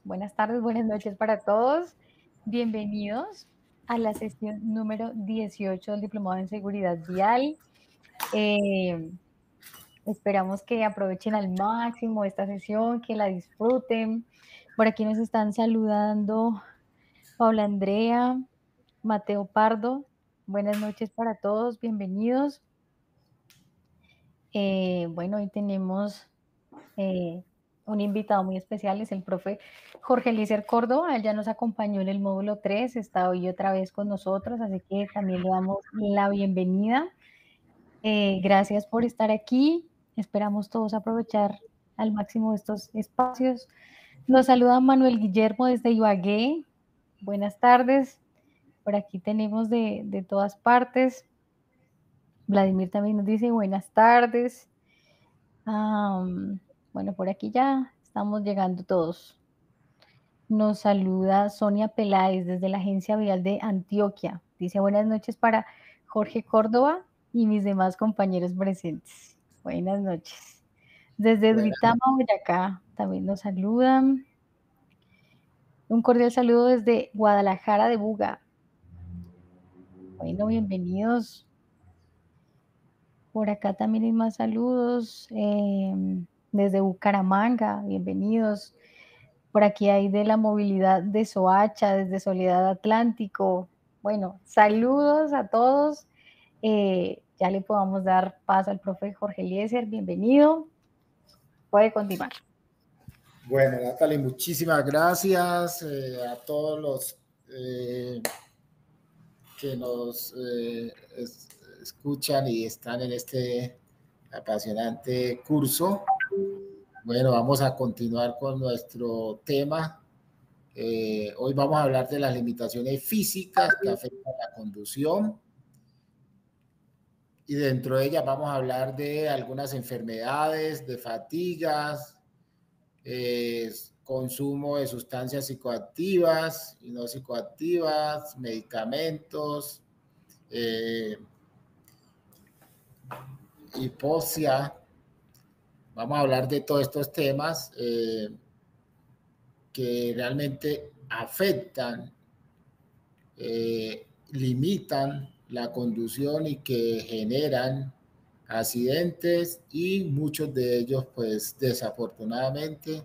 Buenas tardes, buenas noches para todos. Bienvenidos a la sesión número 18 del Diplomado en Seguridad Vial. Eh, Esperamos que aprovechen al máximo esta sesión, que la disfruten. Por aquí nos están saludando Paula Andrea, Mateo Pardo. Buenas noches para todos, bienvenidos. Bueno, hoy tenemos un invitado muy especial, es el profe Jorge Eliezer Córdoba. Él ya nos acompañó en el módulo 3, está hoy otra vez con nosotros, así que también le damos la bienvenida. Gracias por estar aquí, esperamos todos aprovechar al máximo estos espacios. Nos saluda Manuel Guillermo desde Ibagué. Buenas tardes, por aquí tenemos de todas partes. Vladimir también nos dice buenas tardes. Bueno, por aquí ya estamos llegando todos. Nos saluda Sonia Peláez desde la Agencia Vial de Antioquia. Dice buenas noches para Jorge Córdoba y mis demás compañeros presentes. Buenas noches. Desde Buenas. Duitama, Boyacá, también nos saludan. Un cordial saludo desde Guadalajara de Buga. Bueno, bienvenidos. Por acá también hay más saludos. Desde Bucaramanga, bienvenidos. Por aquí hay de la movilidad de Soacha, desde Soledad Atlántico. Bueno, saludos a todos. Ya le podamos dar paso al profe Jorge Eliezer. Bienvenido. Puede continuar. Bueno, Natalie, muchísimas gracias a todos los que nos escuchan y están en este apasionante curso. Bueno, vamos a continuar con nuestro tema. Hoy vamos a hablar de las limitaciones físicas que afectan la conducción. Y dentro de ellas vamos a hablar de algunas enfermedades, de fatigas, consumo de sustancias psicoactivas y no psicoactivas, medicamentos, hipoxia. Vamos a hablar de todos estos temas que realmente afectan, limitan la conducción y que generan accidentes, y muchos de ellos pues desafortunadamente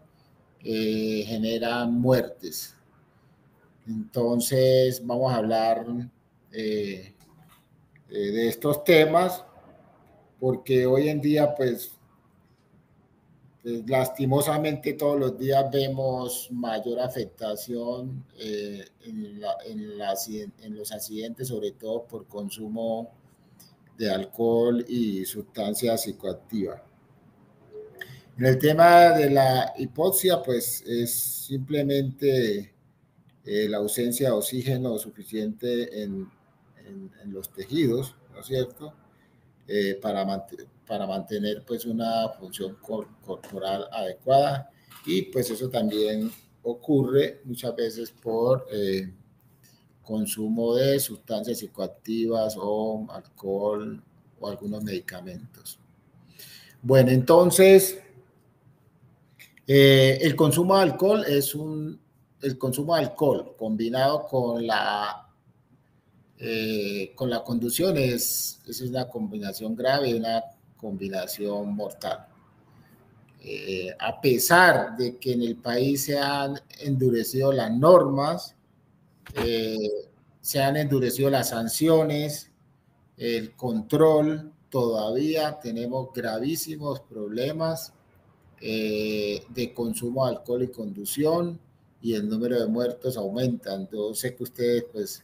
generan muertes. Entonces vamos a hablar de estos temas porque hoy en día pues lastimosamente todos los días vemos mayor afectación en los accidentes, sobre todo por consumo de alcohol y sustancias psicoactivas. En el tema de la hipoxia, pues es simplemente la ausencia de oxígeno suficiente en los tejidos, ¿no es cierto? Para mantener pues una función corporal adecuada, y pues eso también ocurre muchas veces por consumo de sustancias psicoactivas o alcohol o algunos medicamentos. Bueno, entonces el consumo de alcohol el consumo de alcohol combinado con la conducción es una combinación grave, una combinación mortal. A pesar de que en el país se han endurecido las normas, se han endurecido las sanciones, el control, todavía tenemos gravísimos problemas de consumo de alcohol y conducción, y el número de muertos aumentan. Yo sé que ustedes, pues,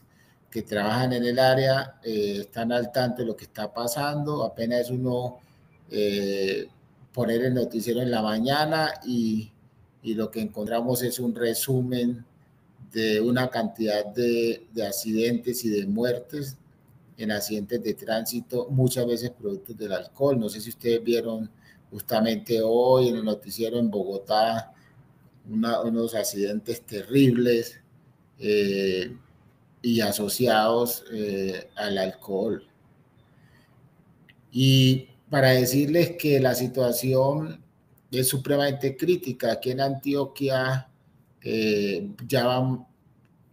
que trabajan en el área, están al tanto de lo que está pasando. Apenas uno poner el noticiero en la mañana y lo que encontramos es un resumen de una cantidad de accidentes y de muertes en accidentes de tránsito, muchas veces productos del alcohol. No sé si ustedes vieron justamente hoy en el noticiero en Bogotá unos accidentes terribles y asociados al alcohol. Y para decirles que la situación es supremamente crítica. Aquí en Antioquia Ya van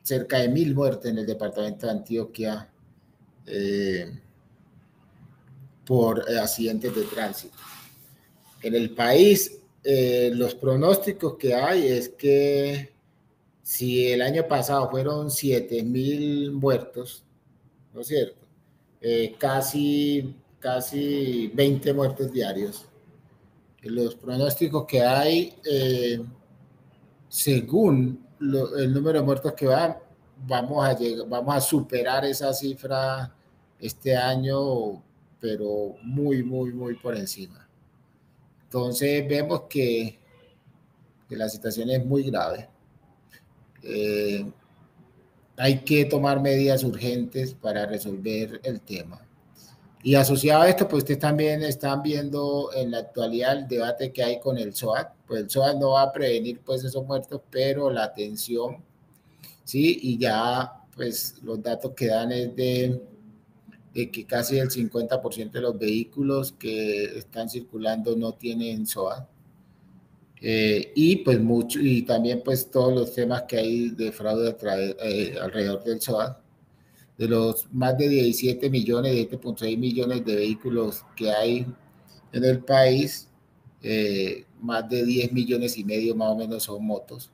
cerca de 1000 muertes en el departamento de Antioquia por accidentes de tránsito. En el país, los pronósticos que hay es que si el año pasado fueron 7000 muertos, ¿no es cierto? Casi 20 muertos diarios. Los pronósticos que hay, según el número de muertos que van, vamos a superar esa cifra este año, pero muy, muy, muy por encima. Entonces vemos que la situación es muy grave. Hay que tomar medidas urgentes para resolver el tema. Y asociado a esto, pues ustedes también están viendo en la actualidad el debate que hay con el SOAT. Pues el SOAT no va a prevenir pues esos muertos, pero la atención, sí, y ya pues los datos que dan es de que casi el 50% de los vehículos que están circulando no tienen SOAT. Y pues mucho, y también pues todos los temas que hay de fraude alrededor del SOAT. De los más de 17 millones, 17.6 millones de vehículos que hay en el país, más de 10 millones y medio más o menos son motos.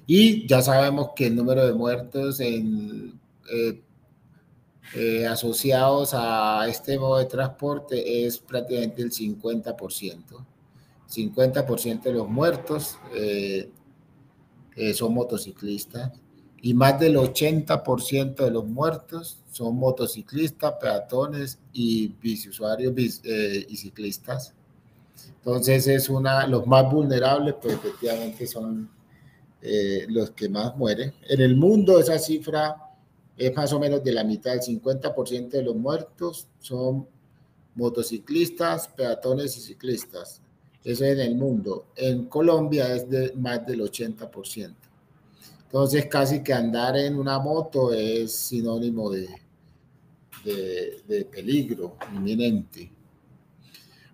Y ya sabemos que el número de muertos asociados a este modo de transporte es prácticamente el 50%. 50% de los muertos son motociclistas y más del 80% de los muertos son motociclistas, peatones y biciusuarios y ciclistas. Entonces los más vulnerables pues efectivamente son los que más mueren. En el mundo esa cifra es más o menos de la mitad, el 50% de los muertos son motociclistas, peatones y ciclistas. Eso es en el mundo. En Colombia es de más del 80%. Entonces, casi que andar en una moto es sinónimo de peligro inminente.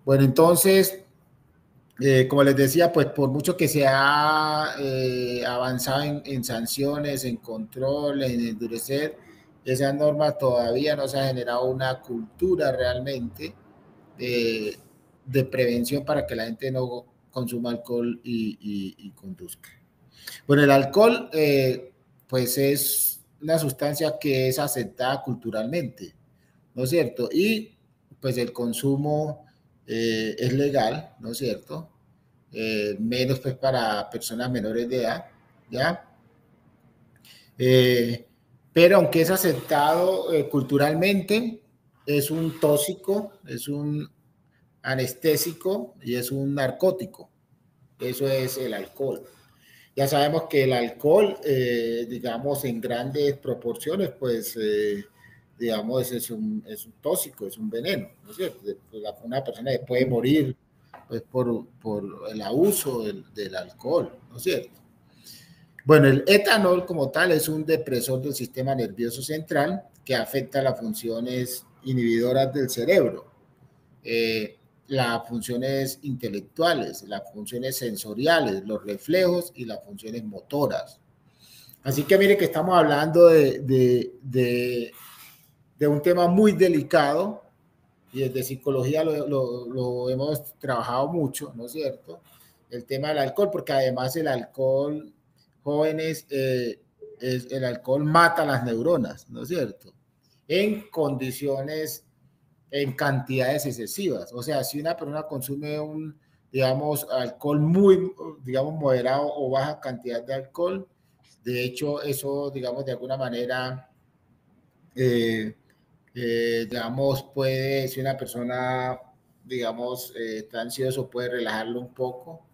Bueno, entonces, como les decía, pues por mucho que se ha avanzado en sanciones, en control, en endurecer, esa norma todavía no se ha generado una cultura realmente de prevención para que la gente no consuma alcohol y conduzca. Bueno, el alcohol, pues es una sustancia que es aceptada culturalmente, ¿no es cierto? Y pues el consumo es legal, ¿no es cierto? Menos pues para personas menores de edad, ¿ya? Pero aunque es aceptado culturalmente, es un tóxico, es un anestésico y es un narcótico. Eso es el alcohol. Ya sabemos que el alcohol, digamos, en grandes proporciones, pues, digamos, es un tóxico, es un veneno, ¿no es cierto? Una persona puede morir pues, por el abuso del alcohol, ¿no es cierto? Bueno, el etanol como tal es un depresor del sistema nervioso central que afecta las funciones inhibidoras del cerebro. Las funciones intelectuales, las funciones sensoriales, los reflejos y las funciones motoras. Así que mire que estamos hablando de un tema muy delicado y desde psicología lo hemos trabajado mucho, ¿no es cierto? El tema del alcohol, porque además el alcohol, jóvenes, el alcohol mata las neuronas, ¿no es cierto? En condiciones en cantidades excesivas. O sea, si una persona consume digamos, alcohol muy, digamos, moderado o baja cantidad de alcohol, de hecho, eso, digamos, de alguna manera, digamos, si una persona, digamos, está ansioso, puede relajarlo un poco,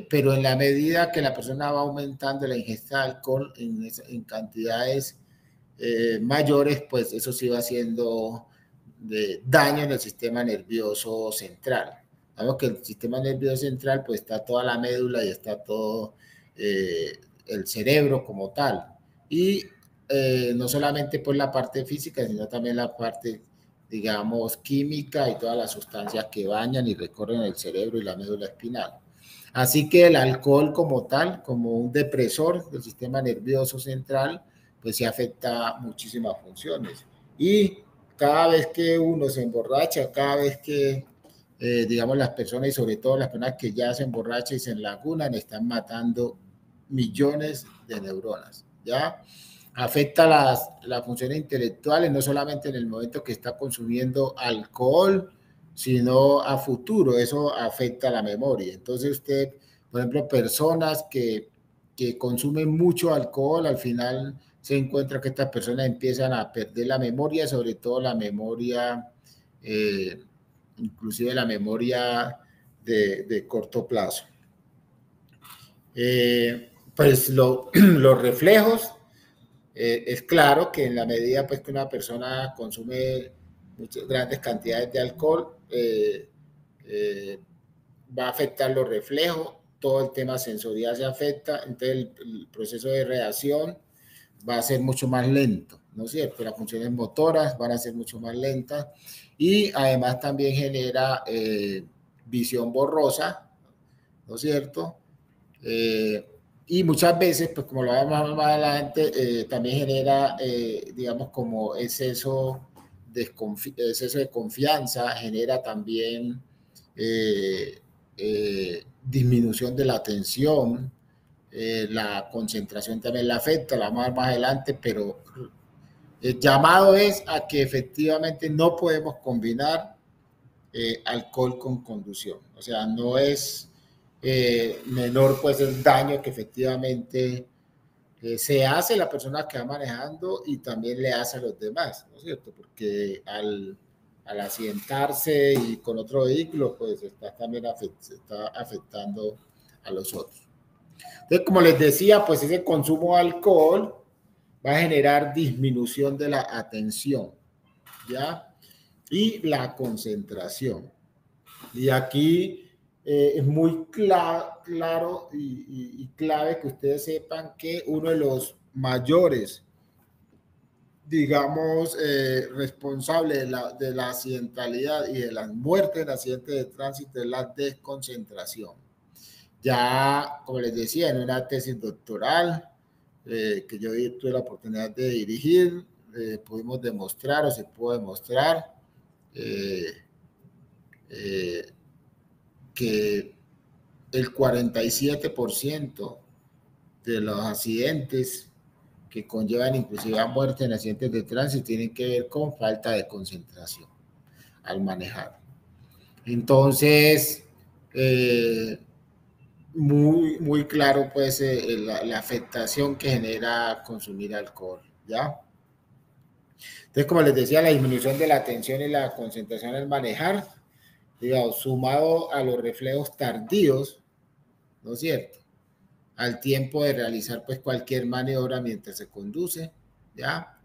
pero en la medida que la persona va aumentando la ingesta de alcohol en cantidades mayores, pues eso sí va haciendo daño en el sistema nervioso central. Sabemos que el sistema nervioso central, pues está toda la médula y está todo el cerebro como tal. Y no solamente por la parte física, sino también la parte, digamos, química y todas las sustancias que bañan y recorren el cerebro y la médula espinal. Así que el alcohol como tal, como un depresor del sistema nervioso central, pues sí afecta muchísimas funciones. Y cada vez que uno se emborracha, cada vez que, digamos, las personas, y sobre todo las personas que ya se emborrachan y se enlagunan, están matando millones de neuronas, ¿ya? Afecta las funciones intelectuales, no solamente en el momento que está consumiendo alcohol, sino a futuro. Eso afecta la memoria. Entonces usted, por ejemplo, personas que consumen mucho alcohol, al final se encuentra que estas personas empiezan a perder la memoria, sobre todo la memoria, eh, inclusive la memoria de corto plazo. Pues los reflejos, es claro que en la medida pues, que una persona consume muchas grandes cantidades de alcohol, va a afectar los reflejos, todo el tema sensorial se afecta, entonces el proceso de reacción va a ser mucho más lento, ¿no es cierto? Las funciones motoras van a ser mucho más lentas y además también genera visión borrosa, ¿no es cierto? Y muchas veces, pues como lo vemos más adelante, también genera, digamos, como exceso de confianza, genera también disminución de la atención, la concentración también la afecta, la vamos a ver más adelante, pero el llamado es a que efectivamente no podemos combinar alcohol con conducción. O sea, no es menor pues el daño que efectivamente se hace a la persona que va manejando y también le hace a los demás, ¿no es cierto? Porque al accidentarse y con otro vehículo, pues está también está afectando a los otros. Entonces, como les decía, pues ese consumo de alcohol va a generar disminución de la atención, ¿ya? Y la concentración. Y aquí es muy claro y clave que ustedes sepan que uno de los mayores, digamos, responsables de la accidentalidad y de las muertes en accidentes de tránsito es la desconcentración. Ya, como les decía, en una tesis doctoral que yo tuve la oportunidad de dirigir, pudimos demostrar o se pudo demostrar eh, eh, que el 47% de los accidentes que conllevan inclusive a muerte en accidentes de tránsito tienen que ver con falta de concentración al manejar. Entonces, muy claro pues la afectación que genera consumir alcohol, ¿ya? Entonces, como les decía, la disminución de la atención y la concentración al manejar, digamos, sumado a los reflejos tardíos, ¿no es cierto? Al tiempo de realizar pues cualquier maniobra mientras se conduce, ¿ya?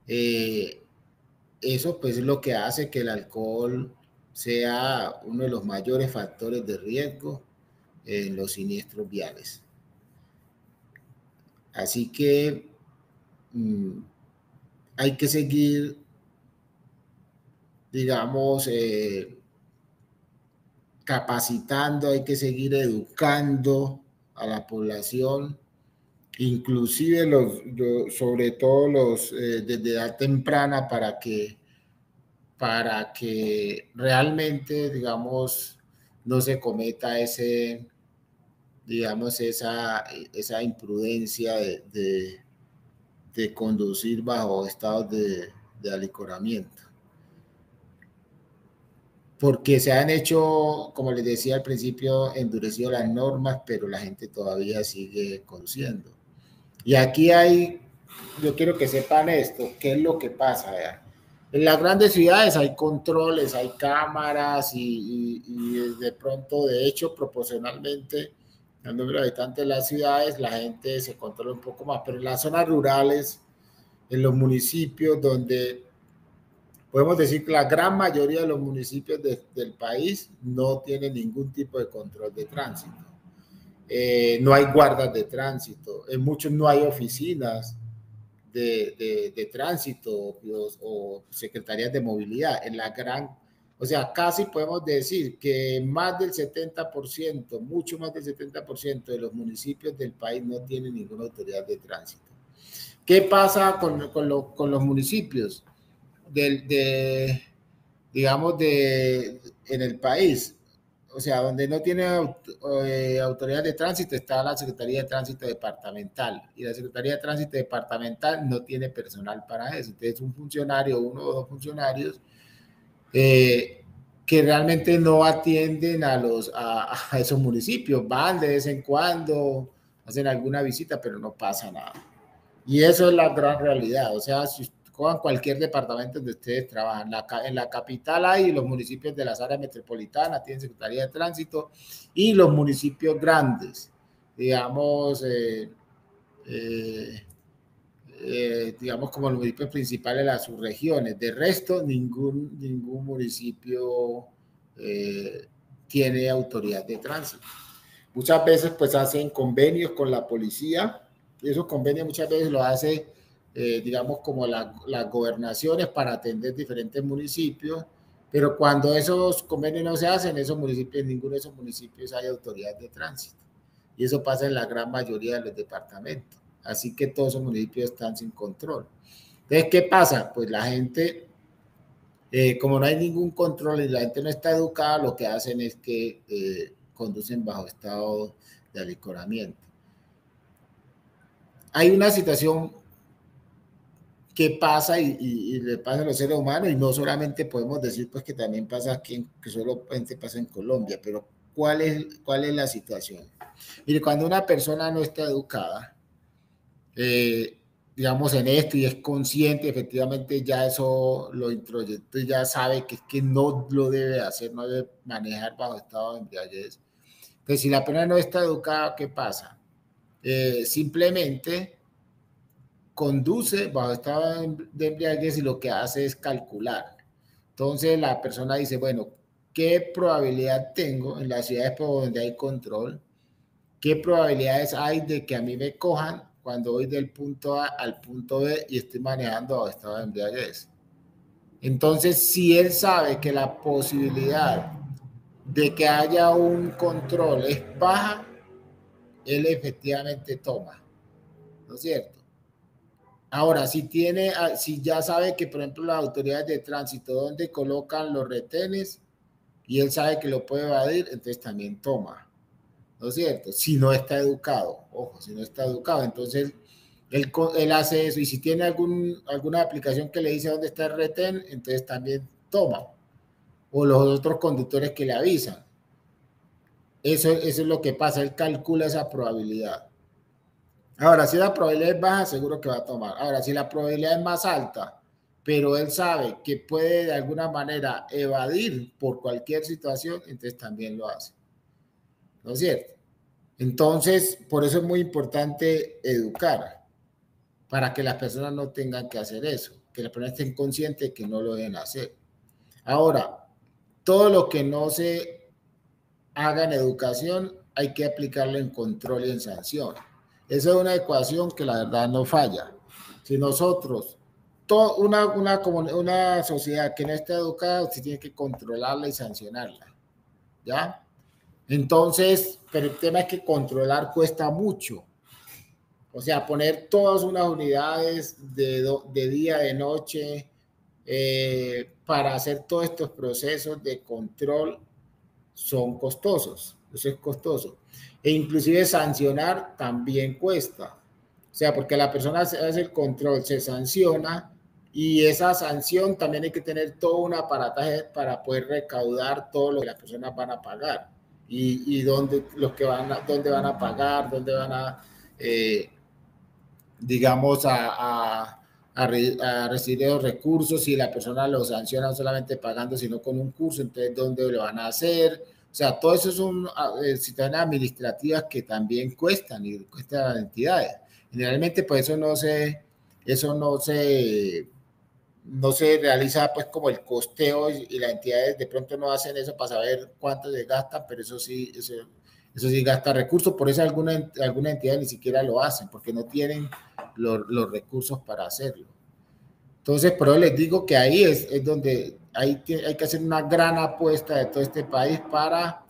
Eso pues es lo que hace que el alcohol sea uno de los mayores factores de riesgo en los siniestros viales. Así que hay que seguir, digamos, capacitando, hay que seguir educando a la población, inclusive sobre todo desde edad temprana para que realmente, digamos, no se cometa digamos, esa imprudencia de conducir bajo estados de alicoramiento. Porque se han hecho, como les decía al principio, endurecido las normas, pero la gente todavía sigue conduciendo. Y aquí yo quiero que sepan esto, ¿qué es lo que pasa? ¿Verdad? En las grandes ciudades hay controles, hay cámaras y de pronto, de hecho, proporcionalmente al número de habitantes de las ciudades, la gente se controla un poco más, pero en las zonas rurales, en los municipios donde podemos decir que la gran mayoría de los municipios del país no tienen ningún tipo de control de tránsito. No hay guardas de tránsito, en muchos no hay oficinas de tránsito o secretarías de movilidad. En la gran O sea, casi podemos decir que más del 70%, mucho más del 70% de los municipios del país no tienen ninguna autoridad de tránsito. ¿Qué pasa con los municipios digamos, en el país? O sea, donde no tiene autoridad de tránsito está la Secretaría de Tránsito Departamental, y la Secretaría de Tránsito Departamental no tiene personal para eso. Entonces, un funcionario, uno o dos funcionarios que realmente no atienden a esos municipios, van de vez en cuando, hacen alguna visita, pero no pasa nada. Y eso es la gran realidad. O sea, si cojan cualquier departamento donde ustedes trabajan, en la capital hay los municipios de las áreas metropolitanas, tienen Secretaría de Tránsito, y los municipios grandes, digamos, digamos como los municipios principales de las subregiones. De resto, ningún municipio tiene autoridad de tránsito. Muchas veces pues hacen convenios con la policía, y esos convenios muchas veces lo hace, digamos, como las gobernaciones para atender diferentes municipios, pero cuando esos convenios no se hacen, en ninguno de esos municipios hay autoridad de tránsito. Y eso pasa en la gran mayoría de los departamentos. Así que todos esos municipios están sin control. Entonces, ¿qué pasa? Pues la gente, como no hay ningún control y la gente no está educada, lo que hacen es que conducen bajo estado de alicoramiento. Hay una situación que pasa y le pasa a los seres humanos, y no solamente podemos decir pues que también pasa aquí, que solamente pasa en Colombia, pero ¿cuál es la situación? Mire, cuando una persona no está educada, digamos, en esto, y es consciente, efectivamente ya eso lo introyectó, ya sabe que no lo debe hacer, no debe manejar bajo estado de embriaguez. Entonces, si la persona no está educada, ¿qué pasa? Simplemente conduce bajo estado de embriaguez y lo que hace es calcular. Entonces, la persona dice, bueno, ¿qué probabilidad tengo en las ciudades por donde hay control? ¿Qué probabilidades hay de que a mí me cojan cuando voy del punto A al punto B y estoy manejando bajo estado de embriaguez? Entonces, si él sabe que la posibilidad de que haya un control es baja, él efectivamente toma, ¿no es cierto? Ahora, si ya sabe que, por ejemplo, las autoridades de tránsito, donde colocan los retenes, y él sabe que lo puede evadir, entonces también toma, ¿no es cierto? Si no está educado, ojo, si no está educado, entonces él hace eso, y si tiene alguna aplicación que le dice dónde está el retén, entonces también toma, o los otros conductores que le avisan. Eso es lo que pasa, él calcula esa probabilidad. Ahora, si la probabilidad es baja, seguro que va a tomar. Ahora, si la probabilidad es más alta, pero él sabe que puede de alguna manera evadir por cualquier situación, entonces también lo hace. ¿No es cierto? Entonces, por eso es muy importante educar, para que las personas no tengan que hacer eso, que las personas estén conscientes de que no lo deben hacer. Ahora, todo lo que no se haga en educación hay que aplicarlo en control y en sanción. Esa es una ecuación que la verdad no falla. Si nosotros, una sociedad que no está educada, usted tiene que controlarla y sancionarla, ¿ya? Entonces, pero el tema es que controlar cuesta mucho. O sea, poner todas unas unidades de día, de noche, para hacer todos estos procesos de control son costosos. Eso es costoso. E inclusive sancionar también cuesta. O sea, porque la persona hace el control, se sanciona, y esa sanción también hay que tener todo un aparataje para poder recaudar todo lo que las personas van a pagar, y dónde van a pagar, dónde van a, digamos, a recibir los recursos. Si la persona lo sanciona no solamente pagando, sino con un curso, entonces ¿dónde lo van a hacer? O sea, todo eso son situaciones administrativas que también cuestan, y cuestan a las entidades. Generalmente, pues eso no se realiza pues como el costeo, y las entidades de pronto no hacen eso para saber cuánto se gastan, pero eso sí gasta recursos. Por eso alguna entidad ni siquiera lo hacen, porque no tienen los recursos para hacerlo. Entonces, por eso les digo que ahí es donde hay que hacer una gran apuesta de todo este país para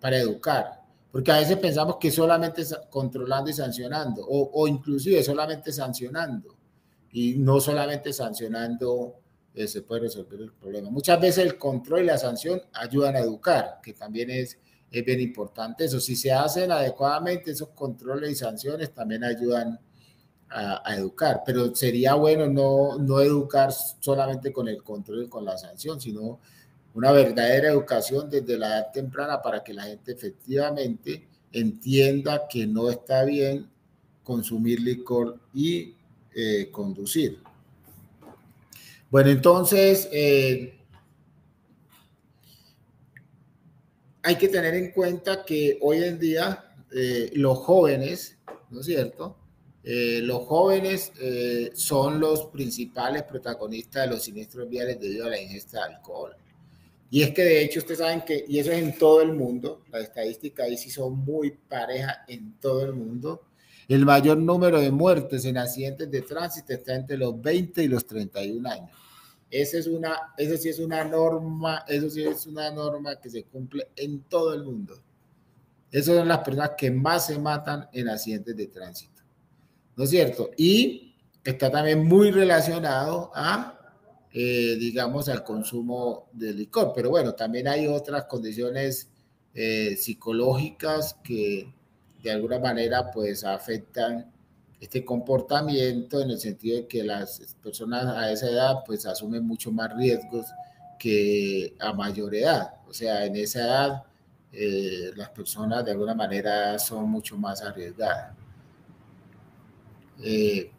educar. Porque a veces pensamos que solamente controlando y sancionando, o inclusive solamente sancionando, y no solamente sancionando se puede resolver el problema. Muchas veces el control y la sanción ayudan a educar, que también es bien importante eso. Si se hacen adecuadamente, esos controles y sanciones también ayudan a educar, pero sería bueno no educar solamente con el control y con la sanción, sino una verdadera educación desde la edad temprana para que la gente efectivamente entienda que no está bien consumir licor y conducir. Bueno, entonces hay que tener en cuenta que hoy en día los jóvenes, ¿no es cierto? Los jóvenes son los principales protagonistas de los siniestros viales debido a la ingesta de alcohol. Y es que de hecho ustedes saben que, y eso es en todo el mundo, las estadísticas ahí sí son muy parejas en todo el mundo, el mayor número de muertes en accidentes de tránsito está entre los 20 y los 31 años. Eso sí es una norma, eso sí es una norma que se cumple en todo el mundo. Esas son las personas que más se matan en accidentes de tránsito, ¿no es cierto? Y está también muy relacionado digamos, al consumo de licor. Pero bueno, también hay otras condiciones psicológicas que de alguna manera pues afectan este comportamiento en el sentido de que las personas a esa edad pues asumen mucho más riesgos que a mayor edad. O sea, en esa edad las personas de alguna manera son mucho más arriesgadas.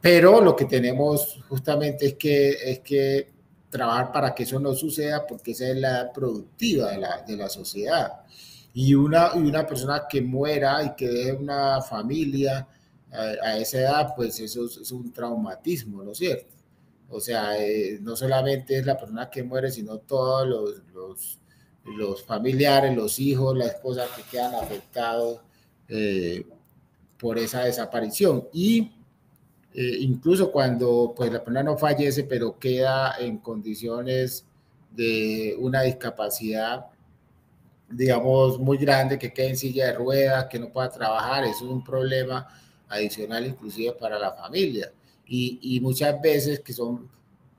Pero lo que tenemos justamente es que trabajar para que eso no suceda, porque esa es la edad productiva de la sociedad. Y una persona que muera y que deje una familia a esa edad, pues eso es un traumatismo, ¿no es cierto? O sea, no solamente es la persona que muere, sino todos los familiares, los hijos, la esposa que quedan afectados por esa desaparición. Y incluso cuando pues la persona no fallece, pero queda en condiciones de una discapacidad, digamos, muy grande, que quede en silla de ruedas, que no pueda trabajar, eso es un problema adicional inclusive para la familia. Y muchas veces que son,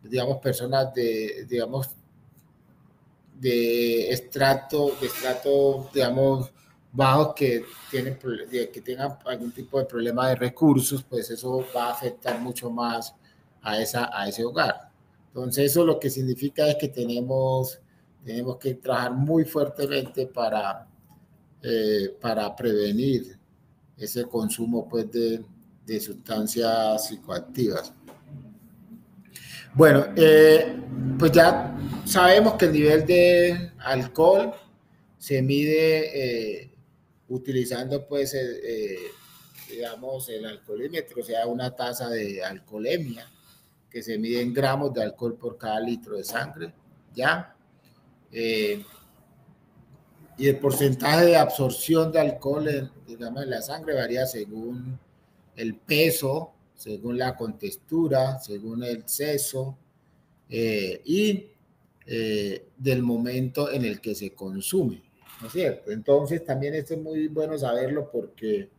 digamos, personas digamos, de estrato, digamos, bajos que tengan algún tipo de problema de recursos, pues eso va a afectar mucho más a ese hogar. Entonces eso lo que significa es que tenemos que trabajar muy fuertemente para prevenir ese consumo pues de sustancias psicoactivas. Bueno, pues ya sabemos que el nivel de alcohol se mide utilizando pues digamos el alcoholímetro, o sea una tasa de alcoholemia que se mide en gramos de alcohol por cada litro de sangre, ¿ya? Y el porcentaje de absorción de alcohol digamos, en la sangre varía según el peso, según la contextura, según el sexo, del momento en el que se consume, ¿no es cierto? Entonces también esto es muy bueno saberlo porque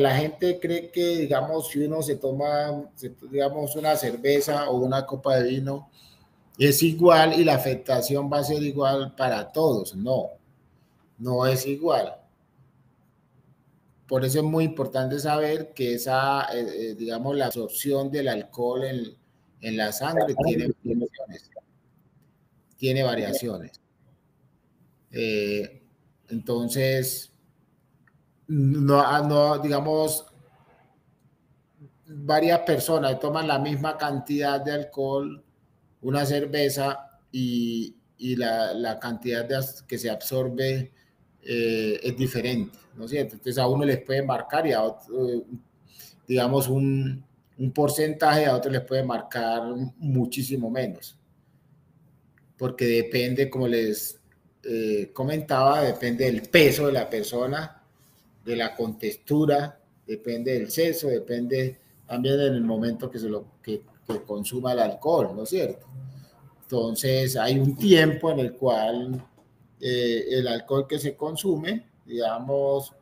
la gente cree que, digamos, si uno se toma, digamos, una cerveza o una copa de vino, es igual y la afectación va a ser igual para todos. No, no es igual. Por eso es muy importante saber que digamos, la absorción del alcohol en la sangre tiene variaciones. Tiene variaciones. Entonces, no, digamos, varias personas toman la misma cantidad de alcohol, una cerveza, y la cantidad que se absorbe es diferente, ¿no es cierto? Entonces a uno les puede marcar y a otro, digamos, un porcentaje, a otro les puede marcar muchísimo menos, porque depende, como les comentaba, depende del peso de la persona, de la contextura, depende del sexo, depende también del momento que que consuma el alcohol, ¿no es cierto? Entonces hay un tiempo en el cual el alcohol que se consume, digamos,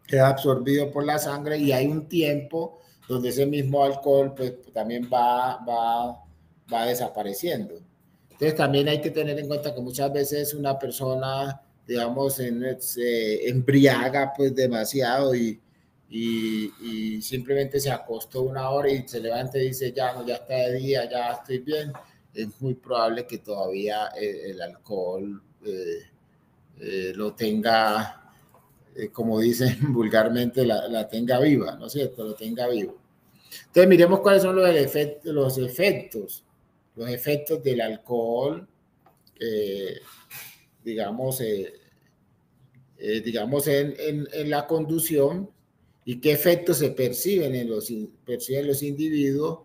es absorbido por la sangre y hay un tiempo donde ese mismo alcohol pues, también va desapareciendo. Entonces también hay que tener en cuenta que muchas veces una persona, digamos, se embriaga pues demasiado y simplemente se acostó una hora y se levanta y dice, ya, no, ya está de día, ya estoy bien. Es muy probable que todavía el alcohol lo tenga como dicen vulgarmente, la tenga viva, ¿no es cierto? Lo tenga vivo. Entonces, miremos cuáles son los efectos del alcohol, digamos, digamos en la conducción y qué efectos se perciben los individuos,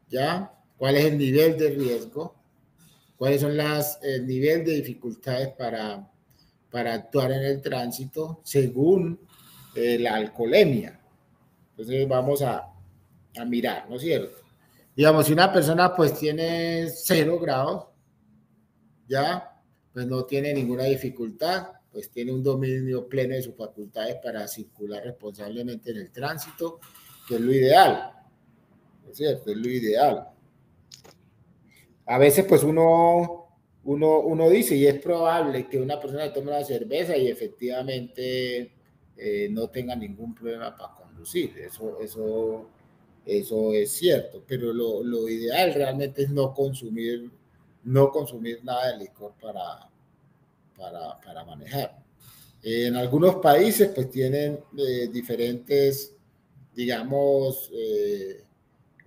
¿ya? ¿Cuál es el nivel de riesgo? ¿Cuáles son el nivel de dificultades para actuar en el tránsito según la alcoholemia? Entonces vamos a mirar, ¿no es cierto? Digamos, si una persona pues tiene 0 grados, ya, pues no tiene ninguna dificultad, pues tiene un dominio pleno de sus facultades para circular responsablemente en el tránsito, que es lo ideal, ¿no es cierto? Es lo ideal. A veces pues uno dice, y es probable que una persona tome una cerveza y efectivamente no tenga ningún problema para conducir. Eso es cierto, pero lo ideal realmente es no consumir nada de licor para manejar. En algunos países pues tienen diferentes, digamos,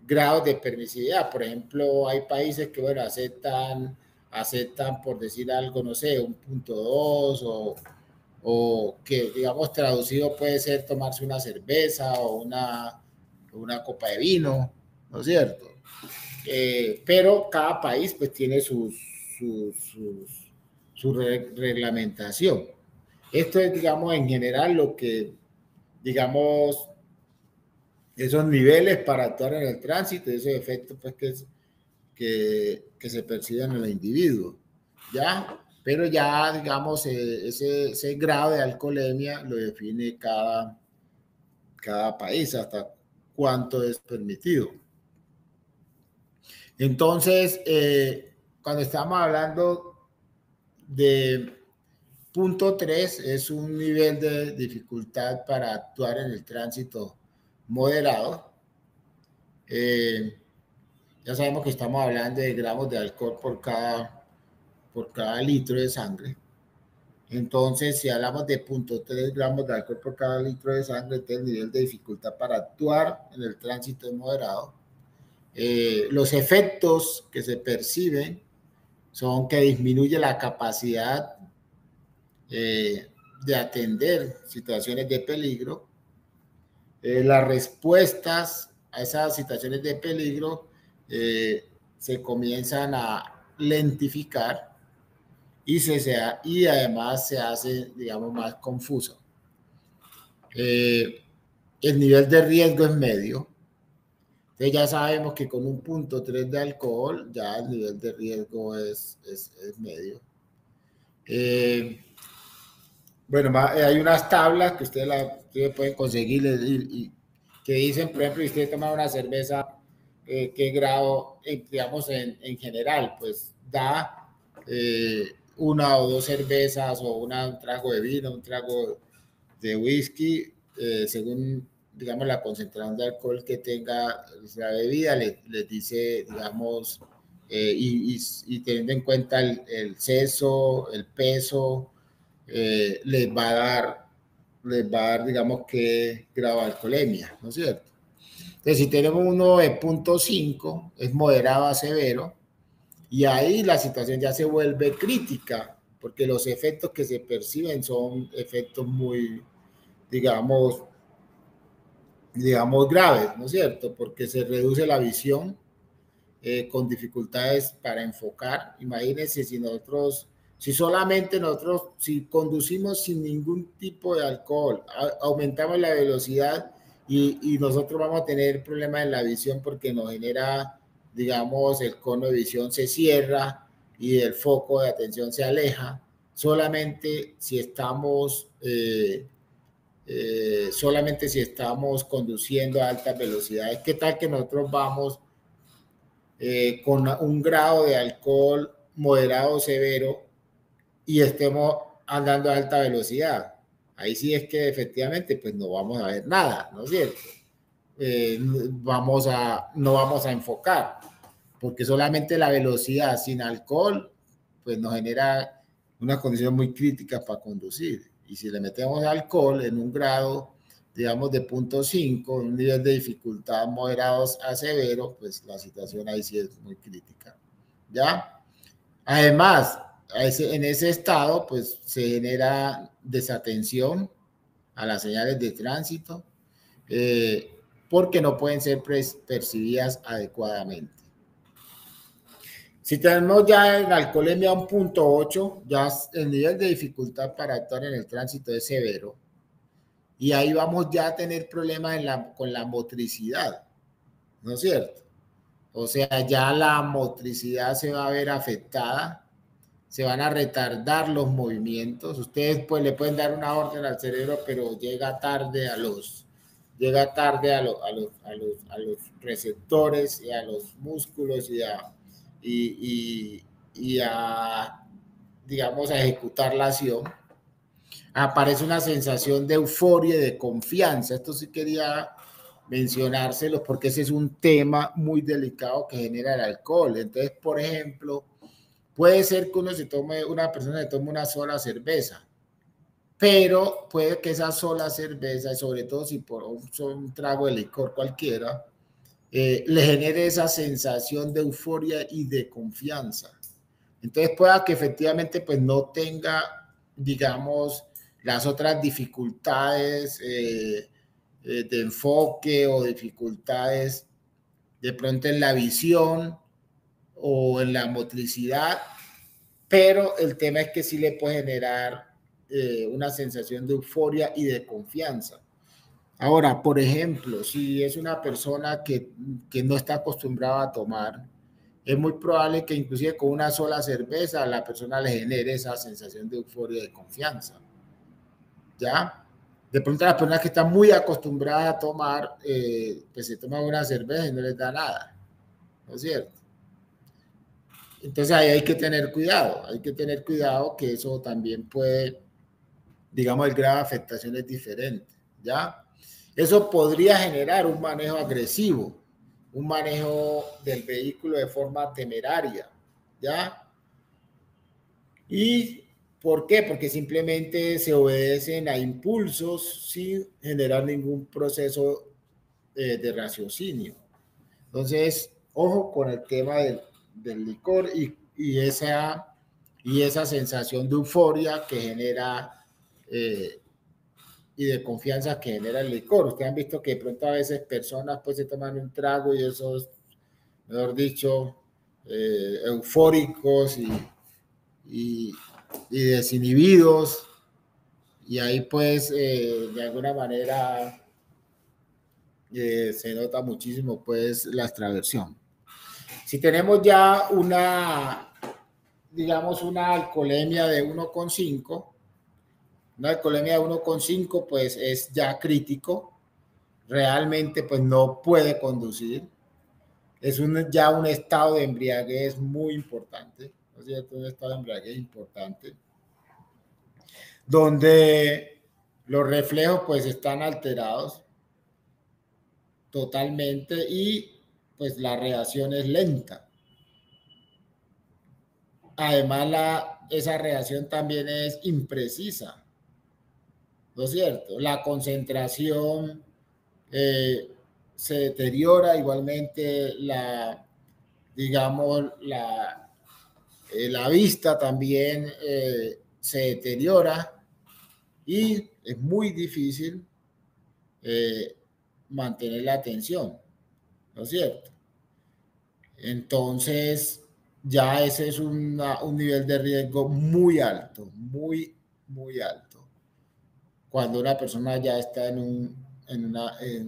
grados de permisividad. Por ejemplo, hay países que, bueno, aceptan por decir algo, no sé, un punto 2 o que, digamos, traducido puede ser tomarse una cerveza o una copa de vino, ¿no es cierto? Pero cada país pues tiene su reglamentación. Esto es, digamos, en general lo que, digamos, esos niveles para actuar en el tránsito, esos efectos pues, que se perciben en el individuo, ¿ya? Pero ya, digamos, ese grado de alcoholemia lo define cada país, hasta cuánto es permitido. Entonces, cuando estamos hablando de punto 3, es un nivel de dificultad para actuar en el tránsito moderado. Ya sabemos que estamos hablando de gramos de alcohol por cada litro de sangre. Entonces, si hablamos de 0.3 gramos de alcohol por cada litro de sangre, entonces el nivel de dificultad para actuar en el tránsito es moderado. Los efectos que se perciben son que disminuye la capacidad de atender situaciones de peligro. Las respuestas a esas situaciones de peligro se comienzan a lentificar y además se hace, digamos, más confuso. El nivel de riesgo es medio. Entonces ya sabemos que con un 0.3 de alcohol ya el nivel de riesgo es medio. Bueno, hay unas tablas que ustedes pueden conseguir y que dicen, por ejemplo, si usted toma una cerveza, qué grado, digamos, en general, pues da 1 o 2 cervezas o un trago de vino, un trago de whisky, según, digamos, la concentración de alcohol que tenga la bebida, les dice, digamos, y teniendo en cuenta el seso, el peso, les va a dar, digamos, qué grado de alcoholemia, ¿no es cierto? Entonces, si tenemos uno de 0.5, es moderado a severo, y ahí la situación ya se vuelve crítica, porque los efectos que se perciben son efectos muy, digamos graves, ¿no es cierto? Porque se reduce la visión con dificultades para enfocar. Imagínense si solamente nosotros, si conducimos sin ningún tipo de alcohol, aumentamos la velocidad y nosotros vamos a tener problemas en la visión porque nos genera digamos, el cono de visión se cierra y el foco de atención se aleja, solamente si estamos conduciendo a altas velocidades. ¿Qué tal que nosotros vamos con un grado de alcohol moderado o severo y estemos andando a alta velocidad? Ahí sí es que efectivamente pues no vamos a ver nada, ¿no es cierto? No vamos a enfocar, porque solamente la velocidad sin alcohol pues nos genera una condición muy crítica para conducir. Y si le metemos alcohol en un grado, digamos, de 0.5, un nivel de dificultad moderado a severo, pues la situación ahí sí es muy crítica. ¿Ya? Además, en ese estado, pues se genera desatención a las señales de tránsito, porque no pueden ser percibidas adecuadamente. Si tenemos ya en alcoholemia 1.8, ya el nivel de dificultad para actuar en el tránsito es severo. Y ahí vamos ya a tener problemas con la motricidad, ¿no es cierto? O sea, ya la motricidad se va a ver afectada, se van a retardar los movimientos. Ustedes pues le pueden dar una orden al cerebro, pero llega tarde a los receptores y a los músculos y a, digamos, a ejecutar la acción. Aparece una sensación de euforia y de confianza. Esto sí quería mencionárselos porque ese es un tema muy delicado que genera el alcohol. Entonces, por ejemplo, puede ser que una persona se tome una sola cerveza, pero puede que esa sola cerveza, sobre todo si por un trago de licor cualquiera, le genere esa sensación de euforia y de confianza. Entonces pueda que efectivamente pues no tenga, digamos, las otras dificultades de enfoque o dificultades de pronto en la visión o en la motricidad, pero el tema es que sí le puede generar una sensación de euforia y de confianza. Ahora, por ejemplo, si es una persona que no está acostumbrada a tomar, es muy probable que inclusive con una sola cerveza a la persona le genere esa sensación de euforia y de confianza. ¿Ya? De pronto las personas que están muy acostumbradas a tomar, pues se toman una cerveza y no les da nada. ¿No es cierto? Entonces ahí hay que tener cuidado que eso también puede, digamos, el grado de afectación es diferente. ¿Ya? Eso podría generar un manejo agresivo, un manejo del vehículo de forma temeraria, ¿ya? ¿Y por qué? Porque simplemente se obedecen a impulsos sin generar ningún proceso de raciocinio. Entonces, ojo con el tema del licor y esa sensación de euforia que genera y de confianza que genera el licor. Ustedes han visto que de pronto a veces personas pues se toman un trago y esos, mejor dicho, eufóricos y, y desinhibidos, y ahí pues de alguna manera se nota muchísimo pues la extraversión. Si tenemos ya digamos una alcoholemia de 1,5, una alcoholemia de 1,5 pues es ya crítico, realmente pues no puede conducir, es ya un estado de embriaguez muy importante, ¿no es cierto? Un estado de embriaguez importante, donde los reflejos pues están alterados totalmente y pues la reacción es lenta. Además, esa reacción también es imprecisa, ¿no es cierto? La concentración se deteriora, igualmente digamos, la vista también se deteriora y es muy difícil mantener la atención, ¿no es cierto? Entonces, ya ese es un nivel de riesgo muy alto, muy, muy alto. Cuando una persona ya está en un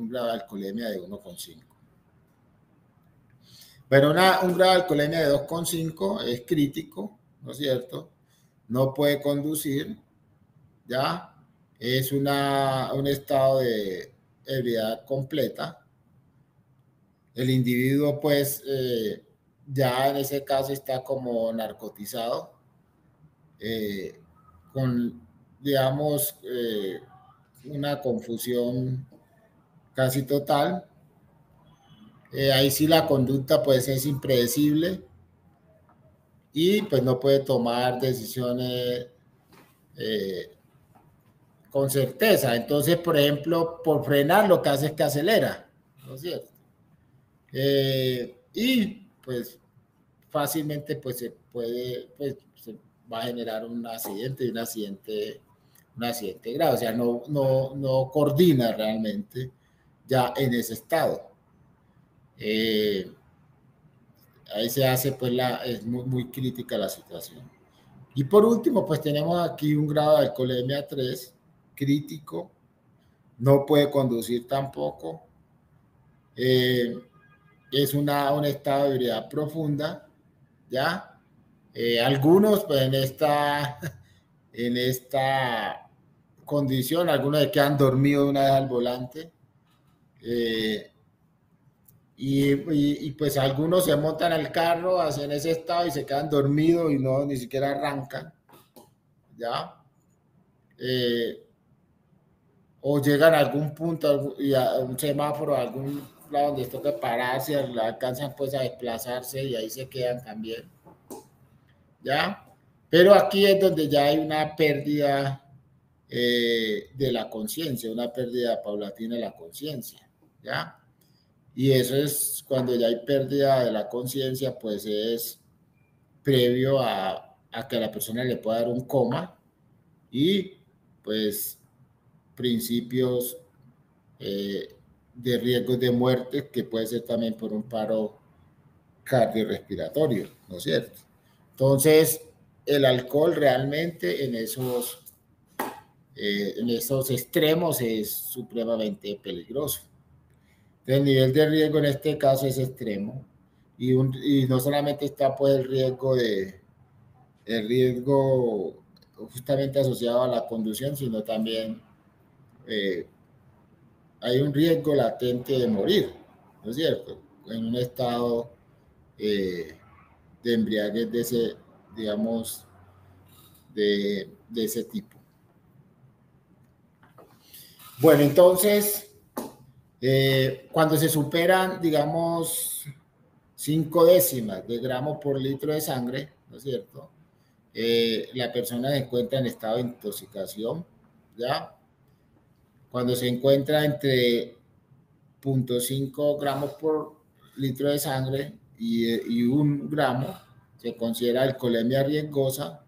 grado de alcoholemia de 1,5. Pero un grado de alcoholemia de 2,5 es crítico, ¿no es cierto? No puede conducir, ¿ya? Es un estado de ebriedad completa. El individuo, pues, ya en ese caso está como narcotizado, con, digamos, una confusión casi total. Ahí sí la conducta, pues, es impredecible y, pues, no puede tomar decisiones con certeza. Entonces, por ejemplo, por frenar lo que hace es que acelera, ¿no es cierto? Y pues fácilmente pues se puede, pues se va a generar un accidente y un accidente grave, o sea, no coordina realmente ya en ese estado. Ahí se hace pues es muy crítica la situación. Y por último, pues tenemos aquí un grado de alcoholemia 3, crítico, no puede conducir tampoco, es un estado de ebriedad profunda, ¿ya? Algunos, pues en esta condición, algunos se quedan dormidos una vez al volante, pues algunos se montan al carro, hacen ese estado y se quedan dormidos y no, ni siquiera arrancan, ¿ya? O llegan a algún punto y a un semáforo, a algún lado donde les toca pararse, alcanzan pues a desplazarse y ahí se quedan también, ¿ya? Pero aquí es donde ya hay una pérdida de la conciencia, una pérdida paulatina de la conciencia, ¿ya? Y eso es cuando ya hay pérdida de la conciencia, pues es previo a que a la persona le pueda dar un coma y pues principios de riesgos de muerte, que puede ser también por un paro cardiorrespiratorio, ¿no es cierto? Entonces, el alcohol realmente en esos extremos es supremamente peligroso. El nivel de riesgo en este caso es extremo y no solamente está pues el riesgo justamente asociado a la conducción, sino también hay un riesgo latente de morir, ¿no es cierto? En un estado de embriaguez de ese, digamos, de ese tipo. Bueno, entonces, cuando se superan, digamos, 5 décimas de gramo por litro de sangre, ¿no es cierto? La persona se encuentra en estado de intoxicación, ¿ya? Cuando se encuentra entre 0,5 gramos por litro de sangre y 1 gramo, se considera alcoholemia riesgosa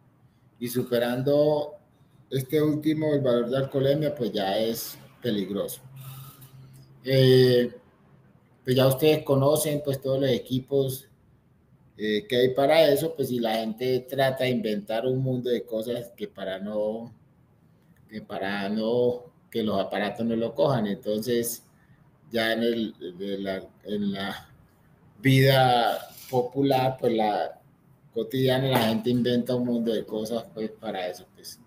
y superando este último, el valor de alcoholemia, pues ya es peligroso. Pues ya ustedes conocen pues todos los equipos que hay para eso, pues si la gente trata de inventar un mundo de cosas que los aparatos no lo cojan, entonces ya en la vida popular, pues la cotidiana, la gente inventa un mundo de cosas pues para eso, pues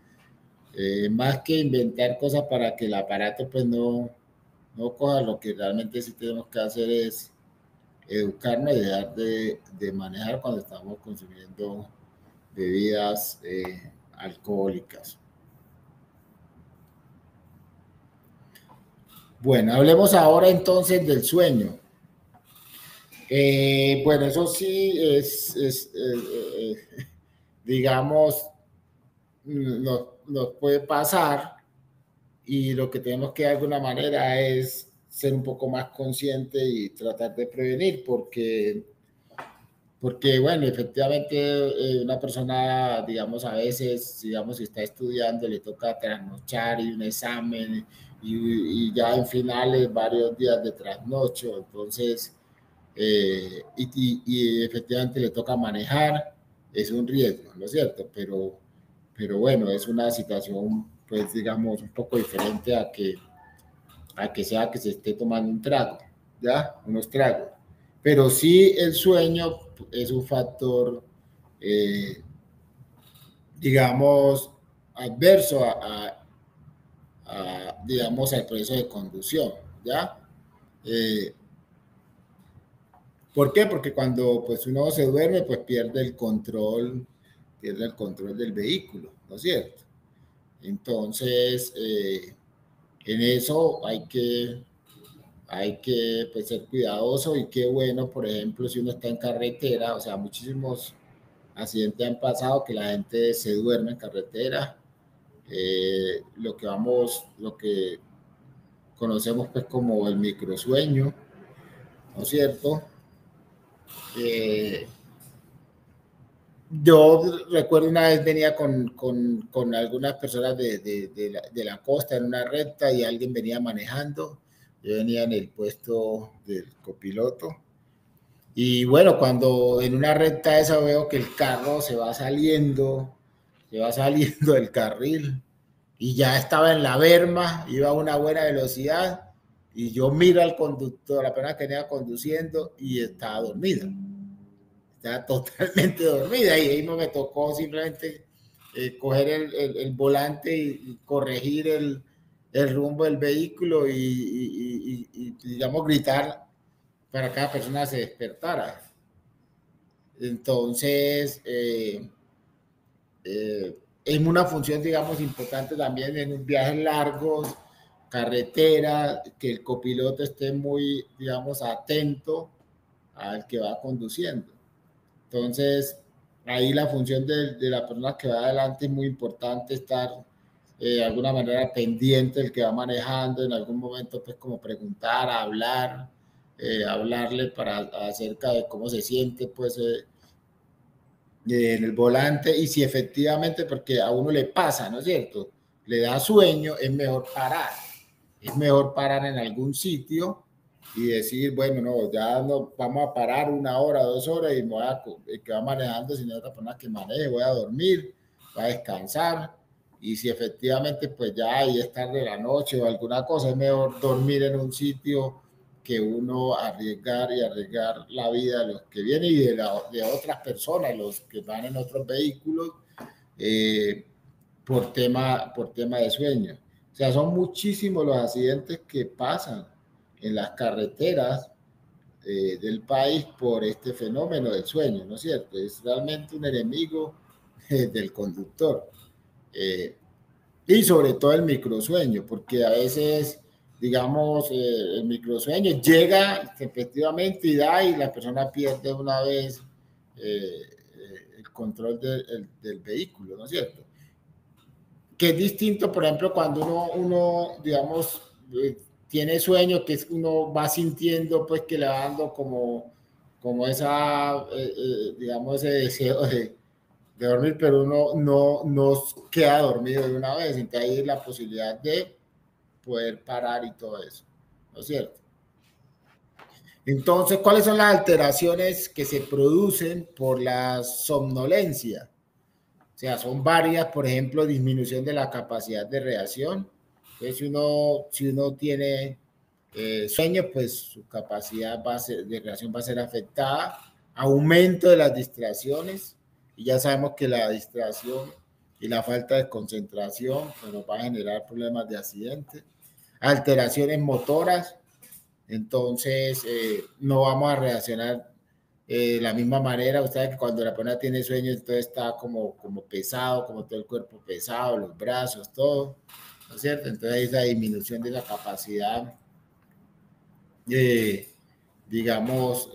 más que inventar cosas para que el aparato pues no coja, lo que realmente sí tenemos que hacer es educarnos y dejar de manejar cuando estamos consumiendo bebidas alcohólicas. Bueno, hablemos ahora entonces del sueño. Bueno, eso sí digamos, nos puede pasar y lo que tenemos que de alguna manera es ser un poco más consciente y tratar de prevenir, porque bueno, efectivamente una persona, digamos, a veces, digamos, si está estudiando, le toca trasnochar y un examen ya en finales varios días de trasnocho, entonces, y efectivamente le toca manejar, es un riesgo, ¿no es cierto? Pero bueno, es una situación, pues, digamos, un poco diferente a que sea que se esté tomando un trago, ¿ya? Unos tragos. pero sí el sueño es un factor, digamos, adverso digamos, al proceso de conducción, ¿ya? Eh, ¿Por qué? Porque cuando pues uno se duerme, pues pierde el control del vehículo, ¿no es cierto? Entonces, en eso hay que pues, ser cuidadoso y qué bueno, por ejemplo, si uno está en carretera, o sea, muchísimos accidentes han pasado que la gente se duerme en carretera, lo que conocemos pues como el microsueño, ¿no es cierto? Eh, yo recuerdo una vez venía con algunas personas de la costa en una recta y alguien venía manejando, yo venía en el puesto del copiloto. Y bueno, cuando en una recta esa veo que el carro se va saliendo del carril y ya estaba en la berma, iba a una buena velocidad y yo miro al conductor, la persona que venía conduciendo y estaba dormida, estaba totalmente dormida y ahí me tocó simplemente coger el volante y corregir el rumbo del vehículo digamos, gritar para que cada persona se despertara. Entonces, es una función, digamos, importante también en viajes largos, carretera, que el copiloto esté muy, digamos, atento al que va conduciendo. Entonces, ahí la función de la persona que va adelante es muy importante estar de alguna manera pendiente del que va manejando, en algún momento pues como preguntar, hablar, hablarle para acerca de cómo se siente pues en el volante y si efectivamente, porque a uno le pasa, ¿no es cierto? Le da sueño, es mejor parar. Es mejor parar en algún sitio y decir, bueno, no, ya no, vamos a parar 1 hora, 2 horas y me voy a, que va manejando, si no otra persona que maneje, voy a dormir, voy a descansar. Y si efectivamente, pues ya ahí es tarde de la noche o alguna cosa, es mejor dormir en un sitio que uno arriesgar y arriesgar la vida de los que vienen y de otras personas, los que van en otros vehículos, eh, por tema de sueño. O sea, son muchísimos los accidentes que pasan en las carreteras del país por este fenómeno del sueño, ¿no es cierto? Es realmente un enemigo del conductor. Eh, y sobre todo el microsueño, porque a veces, digamos, el microsueño llega efectivamente y da y la persona pierde una vez el control del vehículo, ¿no es cierto? Que es distinto, por ejemplo, cuando uno digamos, tiene sueño, que es uno va sintiendo pues que le va dando como esa, digamos, ese deseo de dormir, pero uno no queda dormido de una vez, entonces ahí hay la posibilidad de poder parar y todo eso, ¿no es cierto? Entonces, ¿cuáles son las alteraciones que se producen por la somnolencia? O sea, son varias, por ejemplo, disminución de la capacidad de reacción. Entonces, si uno tiene sueño, pues su capacidad de reacción va a ser afectada. Aumento de las distracciones. Y ya sabemos que la distracción y la falta de concentración pues, nos va a generar problemas de accidente. Alteraciones motoras. Entonces, no vamos a reaccionar de la misma manera. Usted que cuando la persona tiene sueño, entonces está como pesado, como todo el cuerpo pesado, los brazos, todo, ¿no es cierto? Entonces hay esa disminución de la capacidad, eh, digamos,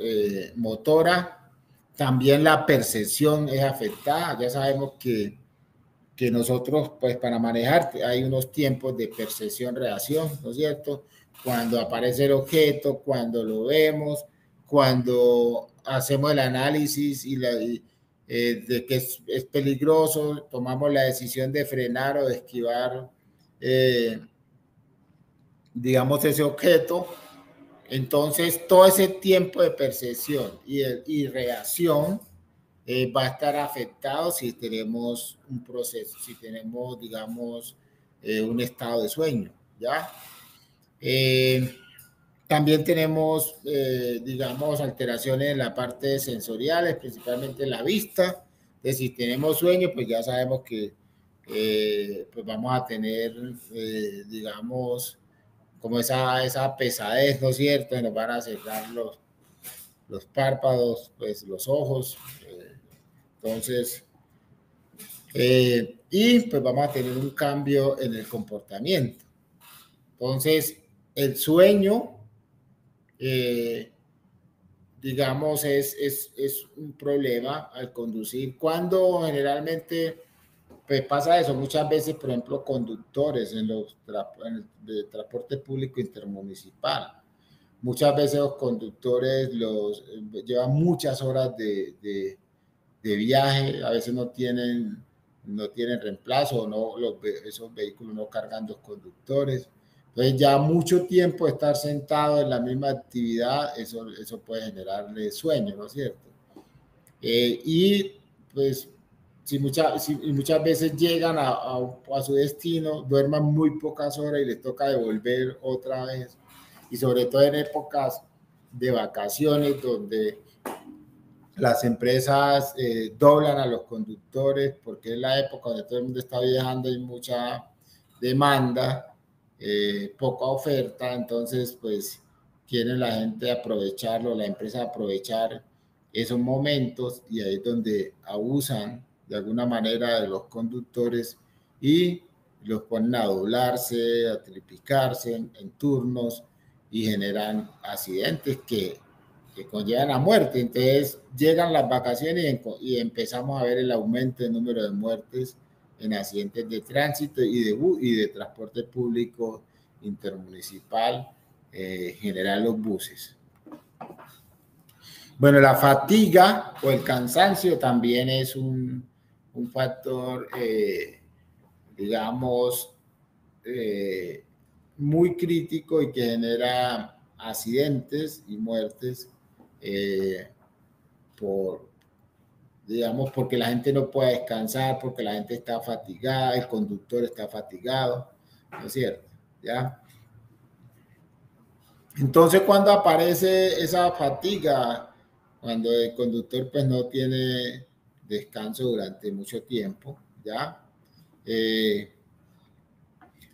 motora. También la percepción es afectada. Ya sabemos que nosotros, pues para manejar, hay unos tiempos de percepción-reacción, ¿no es cierto? Cuando aparece el objeto, cuando lo vemos, cuando hacemos el análisis de que es peligroso, tomamos la decisión de frenar o de esquivar, eh, digamos, ese objeto. Entonces, todo ese tiempo de percepción y reacción va a estar afectado si tenemos un proceso, si tenemos, digamos, un estado de sueño, ¿ya? Eh, También tenemos, digamos, alteraciones en la parte sensoriales, principalmente en la vista. Entonces, si tenemos sueño, pues ya sabemos que pues vamos a tener, digamos, como esa pesadez, ¿no es cierto? Nos van a cerrar los párpados, pues los ojos. Entonces, y pues vamos a tener un cambio en el comportamiento. Entonces, el sueño, digamos, es un problema al conducir. Cuando generalmente pues pasa eso, muchas veces, por ejemplo, conductores en de transporte público intermunicipal. Muchas veces los conductores llevan muchas horas de viaje, a veces no tienen reemplazo, no, esos vehículos no cargan dos conductores. Entonces ya mucho tiempo estar sentado en la misma actividad, eso puede generarle sueño, ¿no es cierto? Y pues si muchas veces llegan a su destino, duerman muy pocas horas y les toca devolver otra vez. Y sobre todo en épocas de vacaciones donde las empresas doblan a los conductores porque es la época donde todo el mundo está viajando y mucha demanda, poca oferta, entonces pues quiere la gente aprovecharlo, la empresa aprovechar esos momentos y ahí es donde abusan de alguna manera de los conductores y los ponen a doblarse, a triplicarse en turnos y generan accidentes que conllevan a muerte. Entonces llegan las vacaciones y empezamos a ver el aumento del número de muertes en accidentes de tránsito y de transporte público intermunicipal, general los buses. Bueno, la fatiga o el cansancio también es un factor, digamos, muy crítico y que genera accidentes y muertes digamos, porque la gente no puede descansar, porque la gente está fatigada, el conductor está fatigado, ¿no es cierto? ¿Ya? Entonces, cuando aparece esa fatiga, cuando el conductor pues no tiene descanso durante mucho tiempo, ¿ya?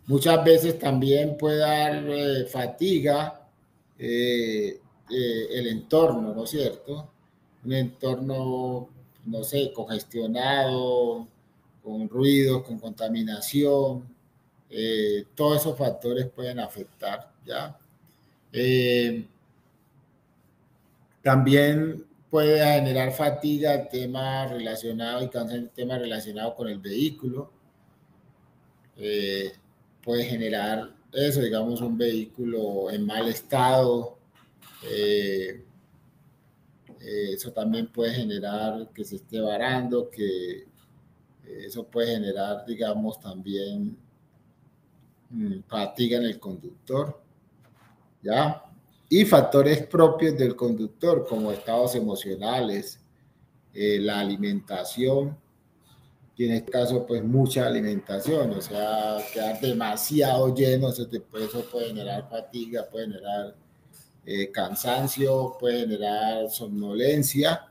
Muchas veces también puede dar fatiga el entorno, ¿no es cierto? Un entorno, no sé, congestionado, con ruidos, con contaminación, todos esos factores pueden afectar, ¿ya? También puede generar fatiga el tema relacionado y cansancio el tema relacionado con el vehículo. Puede generar eso, digamos, un vehículo en mal estado. Eso también puede generar que se esté varando, que eso puede generar, digamos, también fatiga en el conductor, ¿ya? Y factores propios del conductor, como estados emocionales, la alimentación, y en este caso, pues mucha alimentación, o sea, quedar demasiado lleno, eso puede generar fatiga, puede generar cansancio, puede generar somnolencia.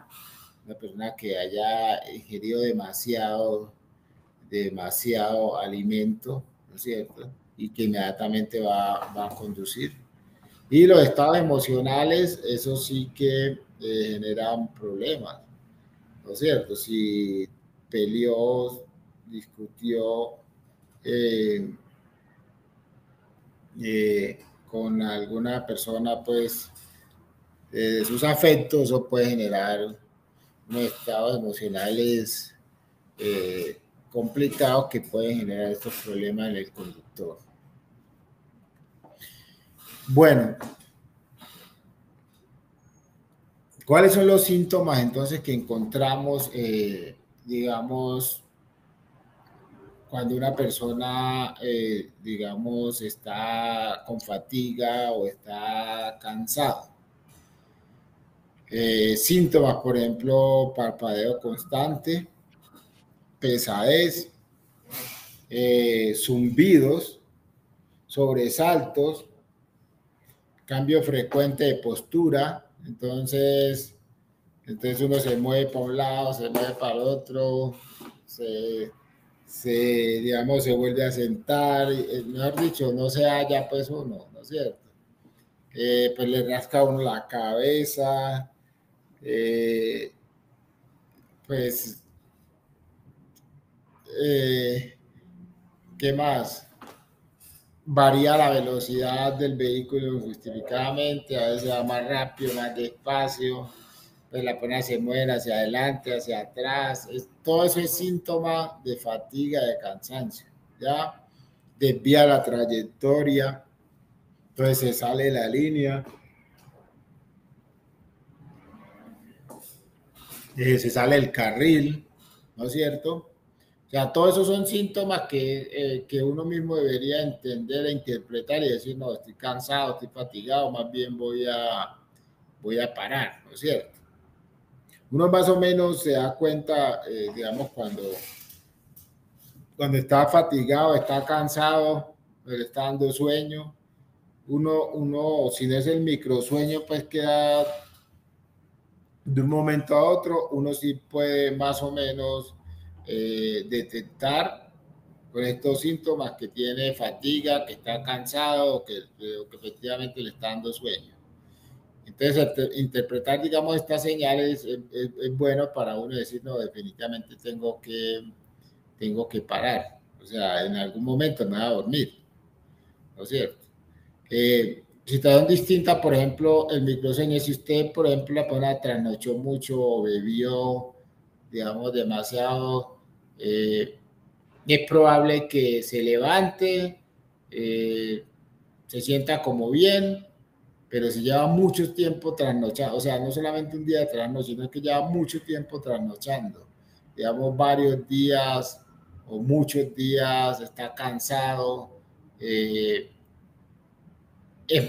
Una persona que haya ingerido demasiado alimento, ¿no es cierto? Y que inmediatamente va a conducir. Y los estados emocionales, eso sí que generan problemas, ¿no es cierto? Si peleó, discutió eh, con alguna persona, pues, de sus afectos, eso puede generar unos estados emocionales complicados que pueden generar estos problemas en el conductor. Bueno, ¿cuáles son los síntomas entonces que encontramos, digamos, cuando una persona, digamos, está con fatiga o está cansado? Síntomas, por ejemplo, parpadeo constante, pesadez, zumbidos, sobresaltos, cambio frecuente de postura, entonces uno se mueve para un lado, se mueve para el otro, digamos, se vuelve a sentar, mejor dicho, no se halla pues uno, ¿no es cierto? Pues le rasca a uno la cabeza, pues, ¿qué más? Varía la velocidad del vehículo justificadamente, a veces va más rápido, más despacio, pues la persona se mueve hacia adelante, hacia atrás, todo eso es síntoma de fatiga, de cansancio, ¿ya? Desvía la trayectoria, entonces se sale de la línea, se sale del carril, ¿no es cierto? O sea, todos esos son síntomas que uno mismo debería entender e interpretar y decir, no, estoy cansado, estoy fatigado, más bien voy a parar, ¿no es cierto? Uno más o menos se da cuenta, digamos, cuando está fatigado, está cansado, le está dando sueño. Uno, si no es el microsueño, pues queda de un momento a otro, uno sí puede más o menos detectar con estos síntomas que tiene fatiga, que está cansado o que efectivamente le está dando sueño. Entonces, interpretar, digamos, estas señales es bueno para uno decir, no, definitivamente tengo que parar. O sea, en algún momento me voy a dormir, ¿no es cierto? Situación distinta, por ejemplo, el microsueño. Si usted, por ejemplo, la persona trasnochó mucho o bebió, digamos, demasiado, es probable que se levante, se sienta como bien, pero si lleva mucho tiempo trasnochando, o sea, no solamente un día de trasnoche, sino que lleva mucho tiempo trasnochando, digamos, varios días o muchos días, está cansado, es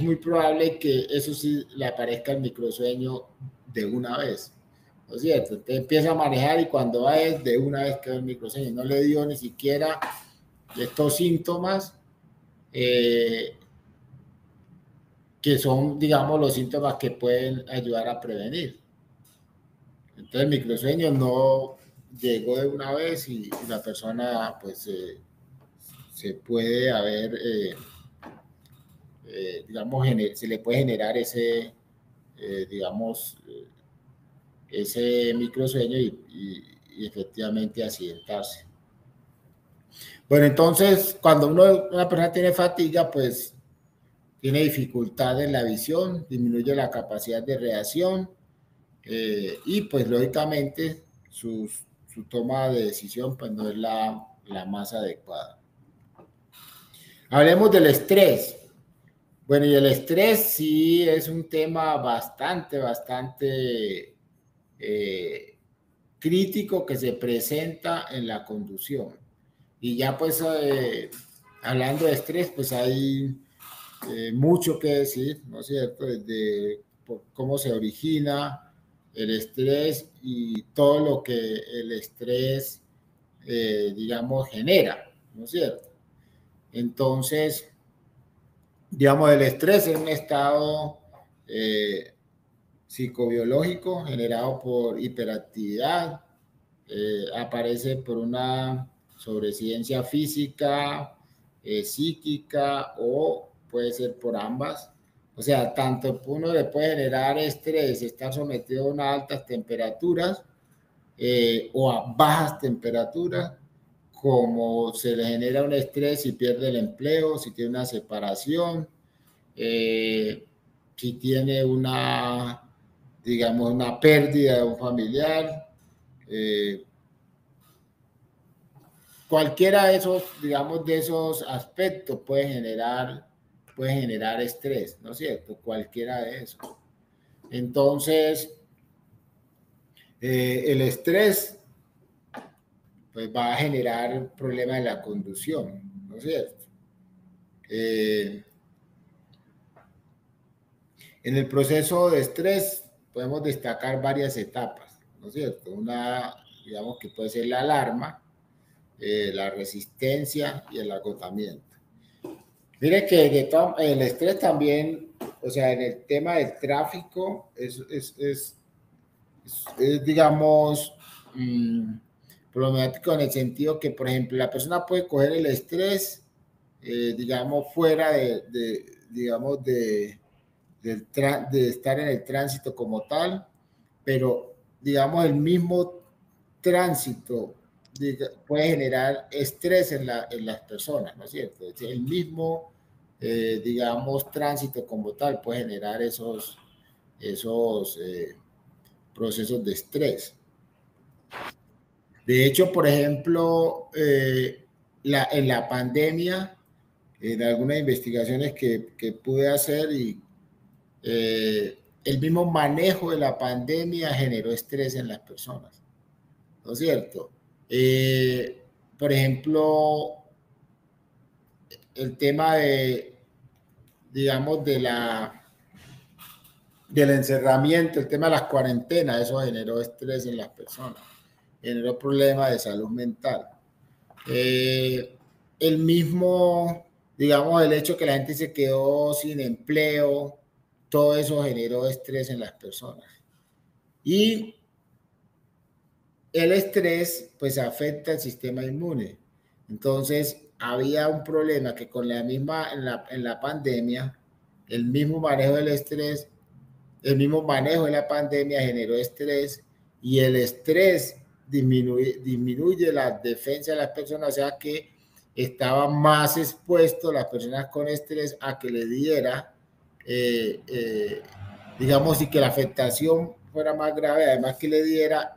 muy probable que eso sí le aparezca el microsueño de una vez, ¿no es cierto? Usted empieza a manejar y cuando va es de una vez quedó el microsueño, no le dio ni siquiera estos síntomas que son, digamos, los síntomas que pueden ayudar a prevenir. Entonces el microsueño no llegó de una vez y la persona pues se puede haber, digamos, se le puede generar ese, digamos, ese microsueño y efectivamente accidentarse. Bueno, entonces cuando una persona tiene fatiga, pues tiene dificultad en la visión, disminuye la capacidad de reacción y pues lógicamente su toma de decisión pues no es la más adecuada. Hablemos del estrés. Bueno, y el estrés sí es un tema bastante crítico que se presenta en la conducción. Y ya pues hablando de estrés, pues hay mucho que decir, ¿no es cierto? Desde cómo se origina el estrés y todo lo que el estrés, digamos, genera, ¿no es cierto? Entonces, digamos, el estrés es un estado psicobiológico generado por hiperactividad, aparece por una sobreciencia física, psíquica o puede ser por ambas. O sea, tanto uno le puede generar estrés, estar sometido a unas altas temperaturas o a bajas temperaturas, como se le genera un estrés si pierde el empleo, si tiene una separación, si tiene digamos, una pérdida de un familiar, cualquiera de esos, digamos, de esos aspectos puede generar estrés, ¿no es cierto? Cualquiera de esos. Entonces, el estrés pues va a generar problemas en la conducción, ¿no es cierto? En el proceso de estrés podemos destacar varias etapas, ¿no es cierto? Una, digamos que puede ser la alarma, la resistencia y el agotamiento. Mire que el estrés también o sea, en el tema del tráfico digamos, problemático en el sentido que, por ejemplo, la persona puede coger el estrés, digamos, fuera digamos, de estar en el tránsito como tal, pero, digamos, el mismo tránsito puede generar estrés en las personas, ¿no es cierto? El mismo, digamos, tránsito como tal puede generar esos procesos de estrés. De hecho, por ejemplo, en la pandemia, en algunas investigaciones que pude hacer y el mismo manejo de la pandemia generó estrés en las personas, ¿no es cierto? Por ejemplo, el tema digamos, del encerramiento, el tema de las cuarentenas, eso generó estrés en las personas, generó problemas de salud mental. El mismo, digamos, el hecho que la gente se quedó sin empleo, todo eso generó estrés en las personas. Y el estrés, pues, afecta el sistema inmune. Entonces, había un problema que con la misma, en la pandemia, el mismo manejo del estrés, el mismo manejo de la pandemia generó estrés y el estrés disminuye la defensa de las personas, o sea que estaban más expuestos las personas con estrés a que le diera, digamos, y que la afectación fuera más grave, además que le diera,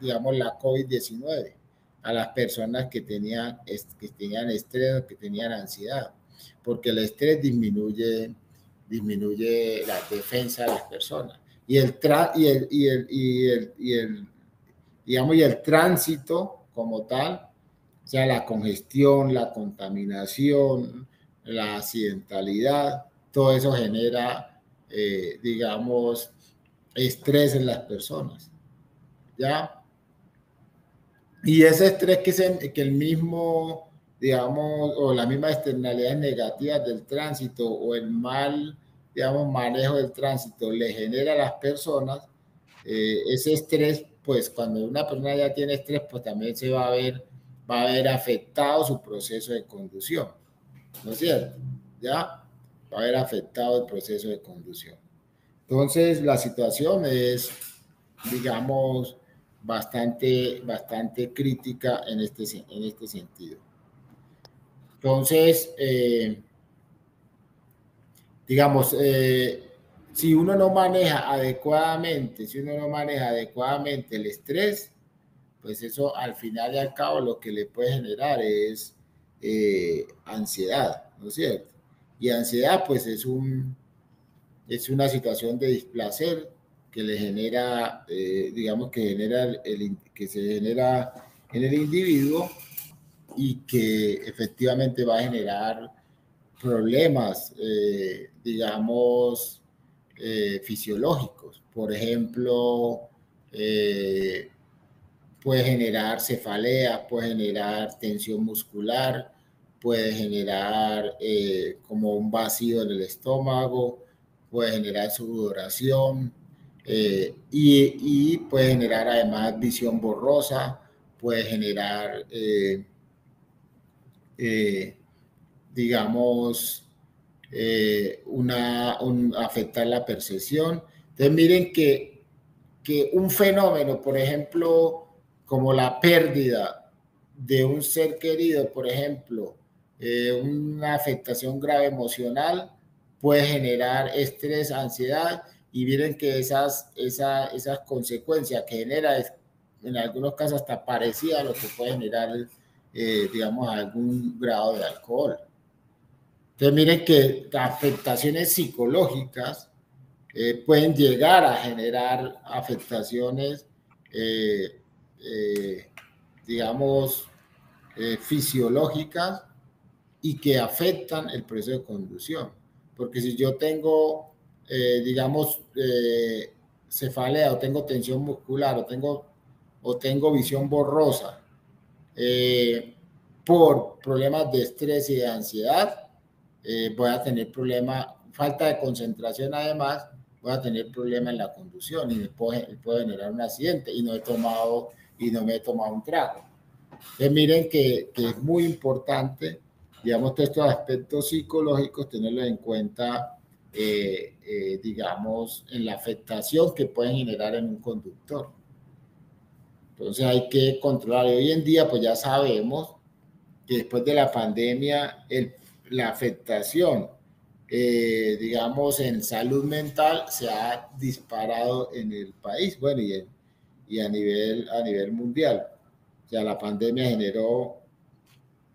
digamos, la COVID-19 a las personas que tenían estrés o que tenían ansiedad, porque el estrés disminuye la defensa de las personas. Digamos, y el tránsito como tal, o sea, la congestión, la contaminación, la accidentalidad, todo eso genera, digamos, estrés en las personas, ¿ya? Y ese estrés que el mismo, digamos, o las mismas externalidades negativas del tránsito o el mal, digamos, manejo del tránsito le genera a las personas, ese estrés, pues cuando una persona ya tiene estrés, pues también va a ver afectado su proceso de conducción, ¿no es cierto? ¿Ya? Va a haber afectado el proceso de conducción. Entonces, la situación es, digamos, bastante crítica en este sentido. Entonces, digamos, si uno no maneja adecuadamente el estrés, pues eso al final y al cabo lo que le puede generar es ansiedad, ¿no es cierto? Y ansiedad, pues es una situación de displacer que le genera, digamos, que se genera en el individuo y que efectivamente va a generar problemas, digamos, fisiológicos. Por ejemplo, puede generar cefalea, puede generar tensión muscular, puede generar como un vacío en el estómago, puede generar sudoración, y puede generar además visión borrosa, puede generar, digamos, afectar la percepción. Entonces miren que un fenómeno, por ejemplo, como la pérdida de un ser querido, por ejemplo, una afectación grave emocional, puede generar estrés, ansiedad, y miren que esas consecuencias que genera es, en algunos casos hasta parecida a lo que puede generar, digamos, algún grado de alcohol. Entonces miren que afectaciones psicológicas pueden llegar a generar afectaciones, eh, eh, digamos, fisiológicas y que afectan el proceso de conducción. Porque si yo tengo, digamos, cefalea o tengo tensión muscular o tengo visión borrosa por problemas de estrés y de ansiedad, voy a tener problemas falta de concentración además, voy a tener problemas en la conducción y me puede generar un accidente y no me he tomado un trago. Entonces miren que es muy importante, digamos, todos estos aspectos psicológicos, tenerlos en cuenta, digamos, en la afectación que pueden generar en un conductor. Entonces hay que controlar. Y hoy en día, pues ya sabemos que después de la pandemia, la afectación, digamos, en salud mental se ha disparado en el país, bueno, y a nivel mundial. O sea, la pandemia generó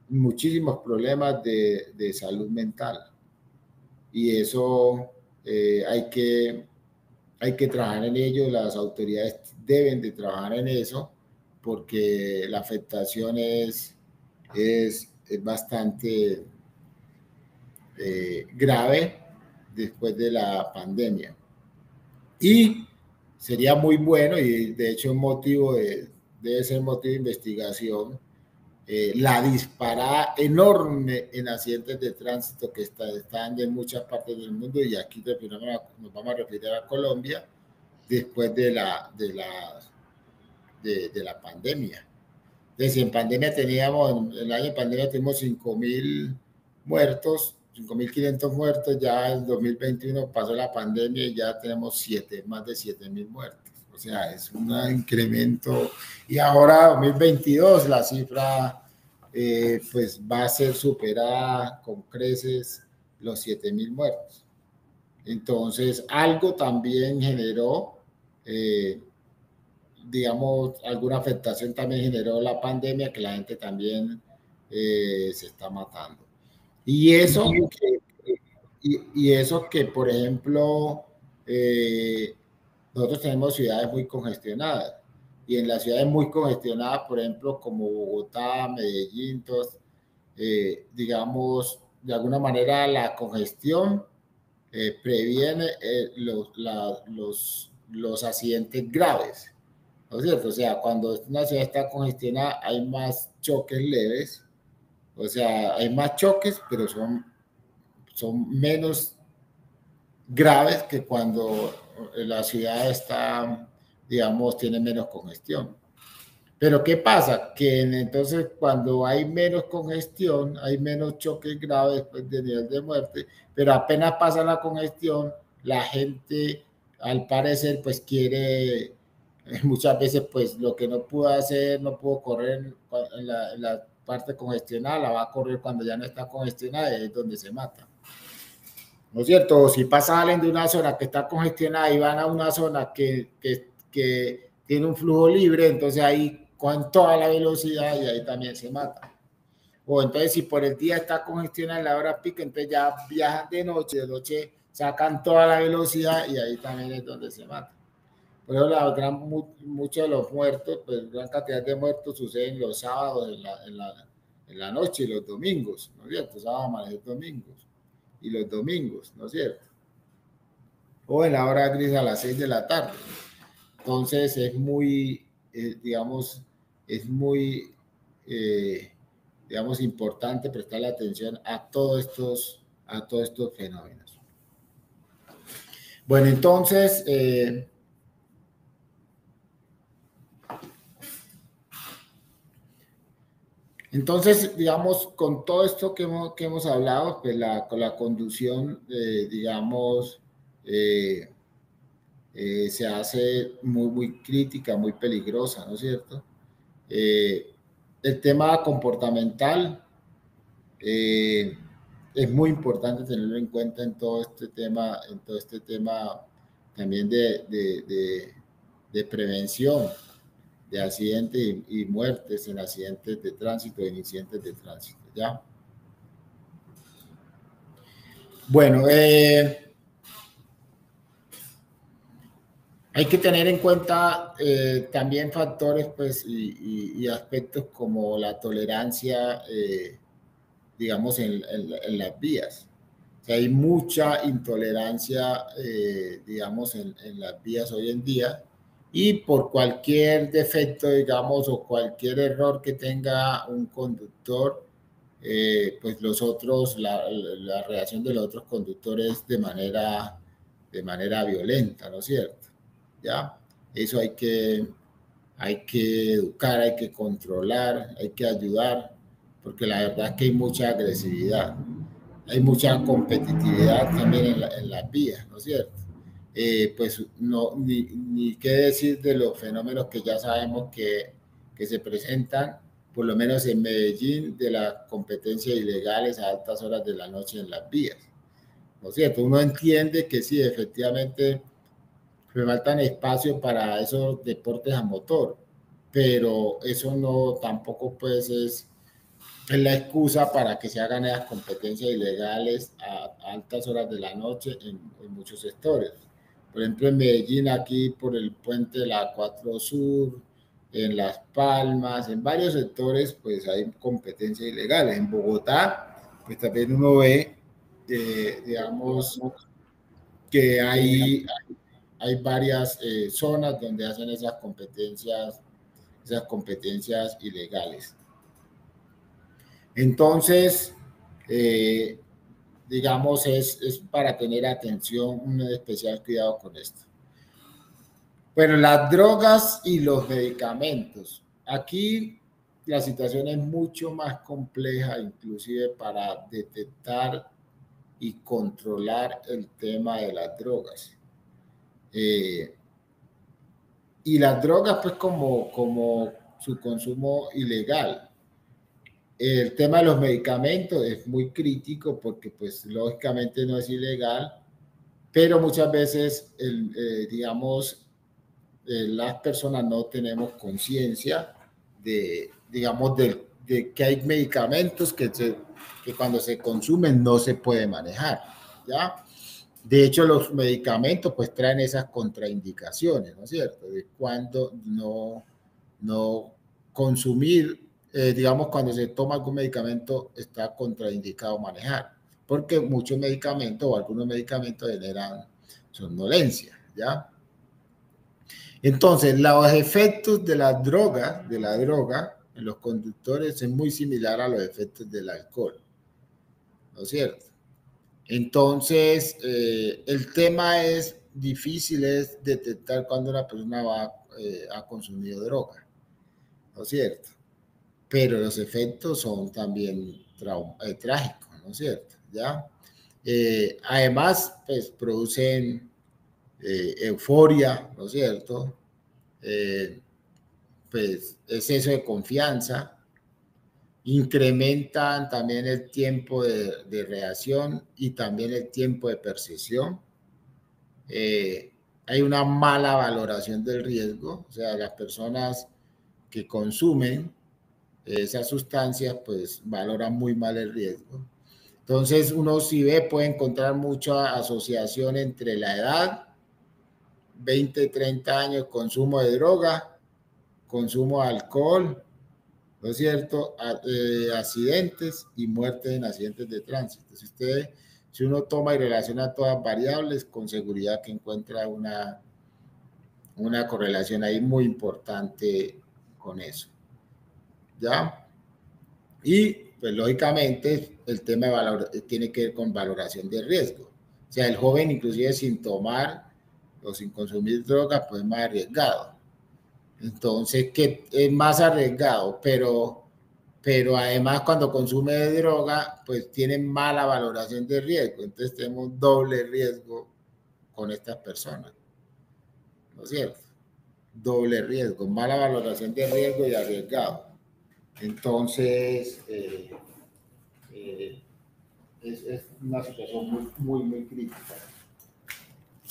muchísimos problemas de salud mental y eso hay que trabajar en ello, las autoridades deben de trabajar en eso porque la afectación es bastante grave después de la pandemia. Y sería muy bueno, y de hecho debe ser motivo de investigación, la disparada enorme en accidentes de tránsito que están en muchas partes del mundo, y aquí nos vamos a referir a Colombia después de la pandemia. Entonces, en pandemia en el año de pandemia tuvimos 5.000 muertos, 5.500 muertos, ya en 2021 pasó la pandemia y ya tenemos más de 7.000 muertos. O sea, es un incremento. Y ahora, 2022, la cifra pues va a ser superada con creces los 7.000 muertos. Entonces, algo también generó, digamos, alguna afectación también generó la pandemia, que la gente también se está matando. Y eso que por ejemplo, nosotros tenemos ciudades muy congestionadas, y en las ciudades muy congestionadas, por ejemplo, como Bogotá, Medellín, digamos, de alguna manera la congestión previene los accidentes graves, ¿no es cierto? O sea, cuando una ciudad está congestionada hay más choques leves, o sea, hay más choques, pero son menos graves que cuando la ciudad está, digamos, tiene menos congestión. Pero ¿qué pasa? Que entonces cuando hay menos congestión, hay menos choques graves pues, de nivel de muerte, pero apenas pasa la congestión, la gente al parecer pues quiere, muchas veces pues lo que no pudo hacer, no pudo correr en la parte congestionada, la va a correr cuando ya no está congestionada, y es donde se mata. ¿No es cierto? O si salen de una zona que está congestionada y van a una zona que tiene un flujo libre, entonces ahí con toda la velocidad y ahí también se mata. O entonces si por el día está congestionada en la hora pico, entonces ya viajan de noche sacan toda la velocidad y ahí también es donde se mata. Por eso muchos de los muertos, pues gran cantidad de muertos suceden los sábados en la noche y los domingos, ¿no es cierto? Sábado, amanecer, domingos y los domingos, ¿no es cierto? O en la hora gris a las 6 de la tarde. Entonces es muy, digamos, digamos, importante prestarle atención a todos estos fenómenos. Bueno, entonces, digamos, con todo esto que hemos hablado, pues con la conducción, digamos, se hace muy, muy crítica, muy peligrosa, ¿no es cierto? El tema comportamental es muy importante tenerlo en cuenta en todo este tema también de prevención de accidentes y muertes en accidentes de tránsito, en incidentes de tránsito, ¿ya? Bueno, hay que tener en cuenta también factores pues, y aspectos como la tolerancia, digamos, en las vías. O sea, hay mucha intolerancia, digamos, en las vías hoy en día, y por cualquier defecto, digamos, o cualquier error que tenga un conductor, pues los otros, la reacción de los otros conductores de manera violenta, ¿no es cierto? ¿Ya? Eso hay que educar, hay que controlar, hay que ayudar, porque la verdad es que hay mucha agresividad, hay mucha competitividad también en las vías, ¿no es cierto? Pues no, ni qué decir de los fenómenos que ya sabemos que se presentan, por lo menos en Medellín, de las competencias ilegales a altas horas de la noche en las vías, ¿no es cierto? Uno entiende que sí, efectivamente, me faltan espacios para esos deportes a motor, pero eso no tampoco pues es la excusa para que se hagan esas competencias ilegales a altas horas de la noche en muchos sectores. Por ejemplo, en Medellín, aquí por el puente de la 4 Sur, en Las Palmas, en varios sectores, pues hay competencias ilegales. En Bogotá, pues también uno ve, digamos, que hay varias zonas donde hacen esas competencias ilegales. Entonces, digamos, es para tener atención, un especial cuidado con esto. Bueno, las drogas y los medicamentos. Aquí la situación es mucho más compleja, inclusive para detectar y controlar el tema de las drogas. Y las drogas, pues, como su consumo ilegal. El tema de los medicamentos es muy crítico porque, pues, lógicamente no es ilegal, pero muchas veces, digamos, las personas no tenemos conciencia digamos, de que hay medicamentos que cuando se consumen no se puede manejar, ¿ya? De hecho, los medicamentos pues traen esas contraindicaciones, ¿no es cierto? De cuando no consumir, digamos, cuando se toma algún medicamento está contraindicado manejar, porque muchos medicamentos o algunos medicamentos generan somnolencia, ¿ya? Entonces, los efectos de la droga en los conductores es muy similar a los efectos del alcohol, ¿no es cierto? Entonces, el tema es difícil, es detectar cuando una persona ha consumido droga, ¿no es cierto? Pero los efectos son también trágicos, ¿no es cierto? ¿Ya? Además, pues producen euforia, ¿no es cierto? Pues exceso de confianza, incrementan también el tiempo de reacción y también el tiempo de percepción. Hay una mala valoración del riesgo, o sea, las personas que consumen esas sustancias pues valoran muy mal el riesgo. Entonces uno si ve puede encontrar mucha asociación entre la edad, 20, 30 años, consumo de droga, consumo de alcohol, ¿no es cierto? Accidentes y muertes en accidentes de tránsito. Si uno toma y relaciona todas variables, con seguridad que encuentra una correlación ahí muy importante con eso. ¿Ya? Y, pues, lógicamente, el tema tiene que ver con valoración de riesgo. O sea, el joven, inclusive sin tomar o sin consumir droga, pues es más arriesgado. Entonces, que es más arriesgado, pero además cuando consume droga, pues tiene mala valoración de riesgo. Entonces tenemos doble riesgo con estas personas, ¿no es cierto? Doble riesgo, mala valoración de riesgo y arriesgado. Entonces, es una situación muy crítica.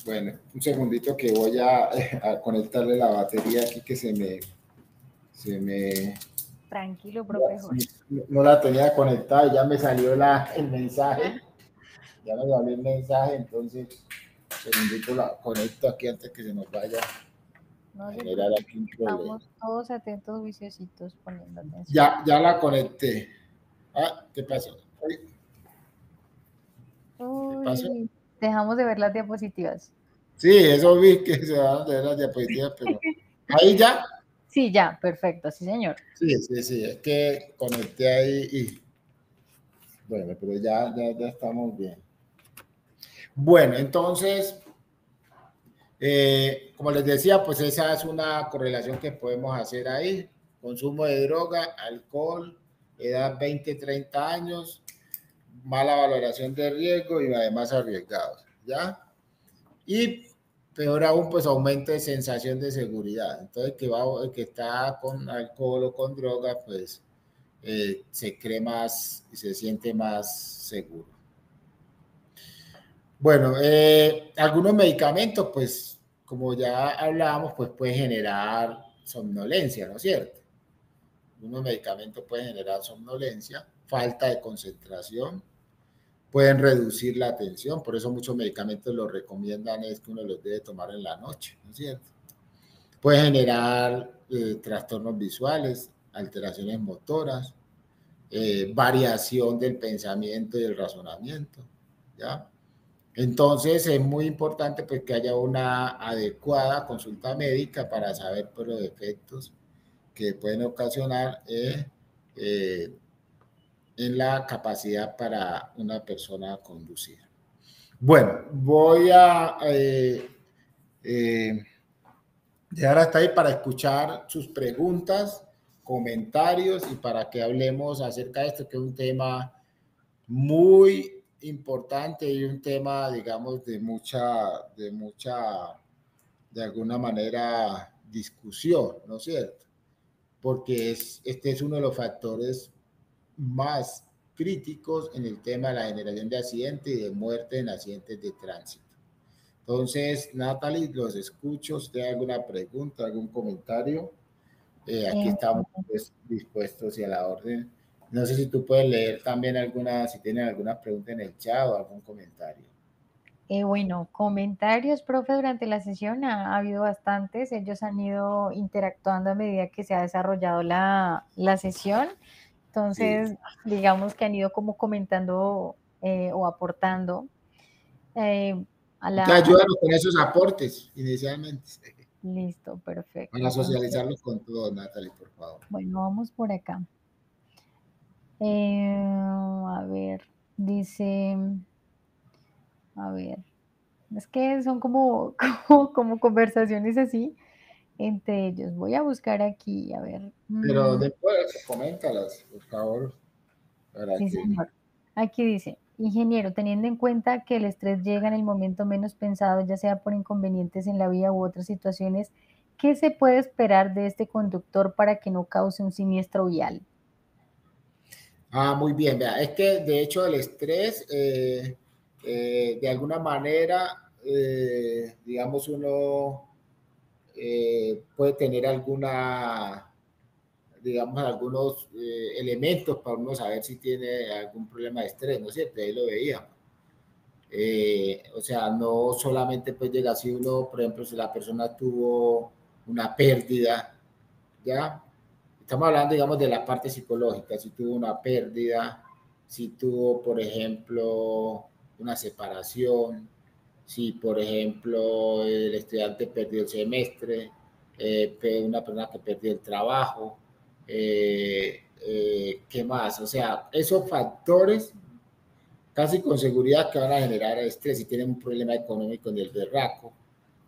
Bueno, un segundito que voy a conectarle la batería aquí que se me Tranquilo, profe Jorge. no la tenía conectada y ya me salió el mensaje. Ya me salió el mensaje, entonces, segundito la conecto aquí antes que se nos vaya a generar aquí un problema. Estamos todos atentos, juiciositos, poniendo atención. Ya la conecté. Ah, ¿qué pasó? ¿Qué pasó? Dejamos de ver las diapositivas. Sí, eso vi que se van a ver las diapositivas, pero ¿ahí ya? Sí, ya, perfecto, sí, señor. Sí, es que conecté ahí Bueno, pero ya estamos bien. Bueno, entonces, como les decía, pues esa es una correlación que podemos hacer ahí. Consumo de droga, alcohol, edad 20, 30 años, mala valoración de riesgo y además arriesgados, ¿ya? Y peor aún, pues aumento de sensación de seguridad. Entonces, el que está con alcohol o con droga, pues se cree más y se siente más seguro. Bueno, algunos medicamentos, pues como ya hablábamos, pues pueden generar somnolencia, ¿no es cierto? Algunos medicamentos pueden generar somnolencia, falta de concentración, pueden reducir la atención, por eso muchos medicamentos lo recomiendan es que uno los debe tomar en la noche, ¿no es cierto? Puede generar trastornos visuales, alteraciones motoras, variación del pensamiento y el razonamiento, ¿ya? Entonces es muy importante pues, que haya una adecuada consulta médica para saber pues, los efectos que pueden ocasionar en la capacidad para una persona conducir. Bueno, voy a llegar hasta ahí para escuchar sus preguntas, comentarios y para que hablemos acerca de esto, que es un tema muy importante y un tema, digamos, de alguna manera, discusión, ¿no es cierto? Porque este es uno de los factores más críticos en el tema de la generación de accidentes y de muerte en accidentes de tránsito. Entonces, Natalie, los escucho. ¿Usted alguna pregunta, algún comentario? Aquí Eh, estamos pues, dispuestos y a la orden. No sé si tú puedes leer también si tienen alguna pregunta en el chat o algún comentario. bueno, comentarios, profe, durante la sesión ha habido bastantes. Ellos han ido interactuando a medida que se ha desarrollado la sesión. Sí. Entonces, digamos que han ido como comentando o aportando eh, a Que la... ayúdanos con esos aportes inicialmente Listo, perfecto. para Entonces, socializarlos con todos, Natalie, por favor. bueno, vamos por acá. A ver, dice, a ver, es que son como, como conversaciones así entre ellos. Voy a buscar aquí, a ver. Pero después, coméntalas, por favor, para Sí, que... señor. Aquí dice, ingeniero, teniendo en cuenta que el estrés llega en el momento menos pensado, ya sea por inconvenientes en la vía u otras situaciones, ¿qué se puede esperar de este conductor para que no cause un siniestro vial? Muy bien, vea, es que de hecho el estrés, de alguna manera, digamos, uno puede tener digamos, algunos elementos para uno saber si tiene algún problema de estrés, ¿no es cierto? Ahí lo veíamos. O sea, no solamente pues llega así uno, por ejemplo, si la persona tuvo una pérdida, ¿ya? Estamos hablando, digamos, de la parte psicológica, si tuvo una pérdida, si tuvo, por ejemplo, una separación, si, por ejemplo, el estudiante perdió el semestre, una persona que perdió el trabajo, ¿qué más? O sea, esos factores casi con seguridad que van a generar estrés si tienen un problema económico en el berraco.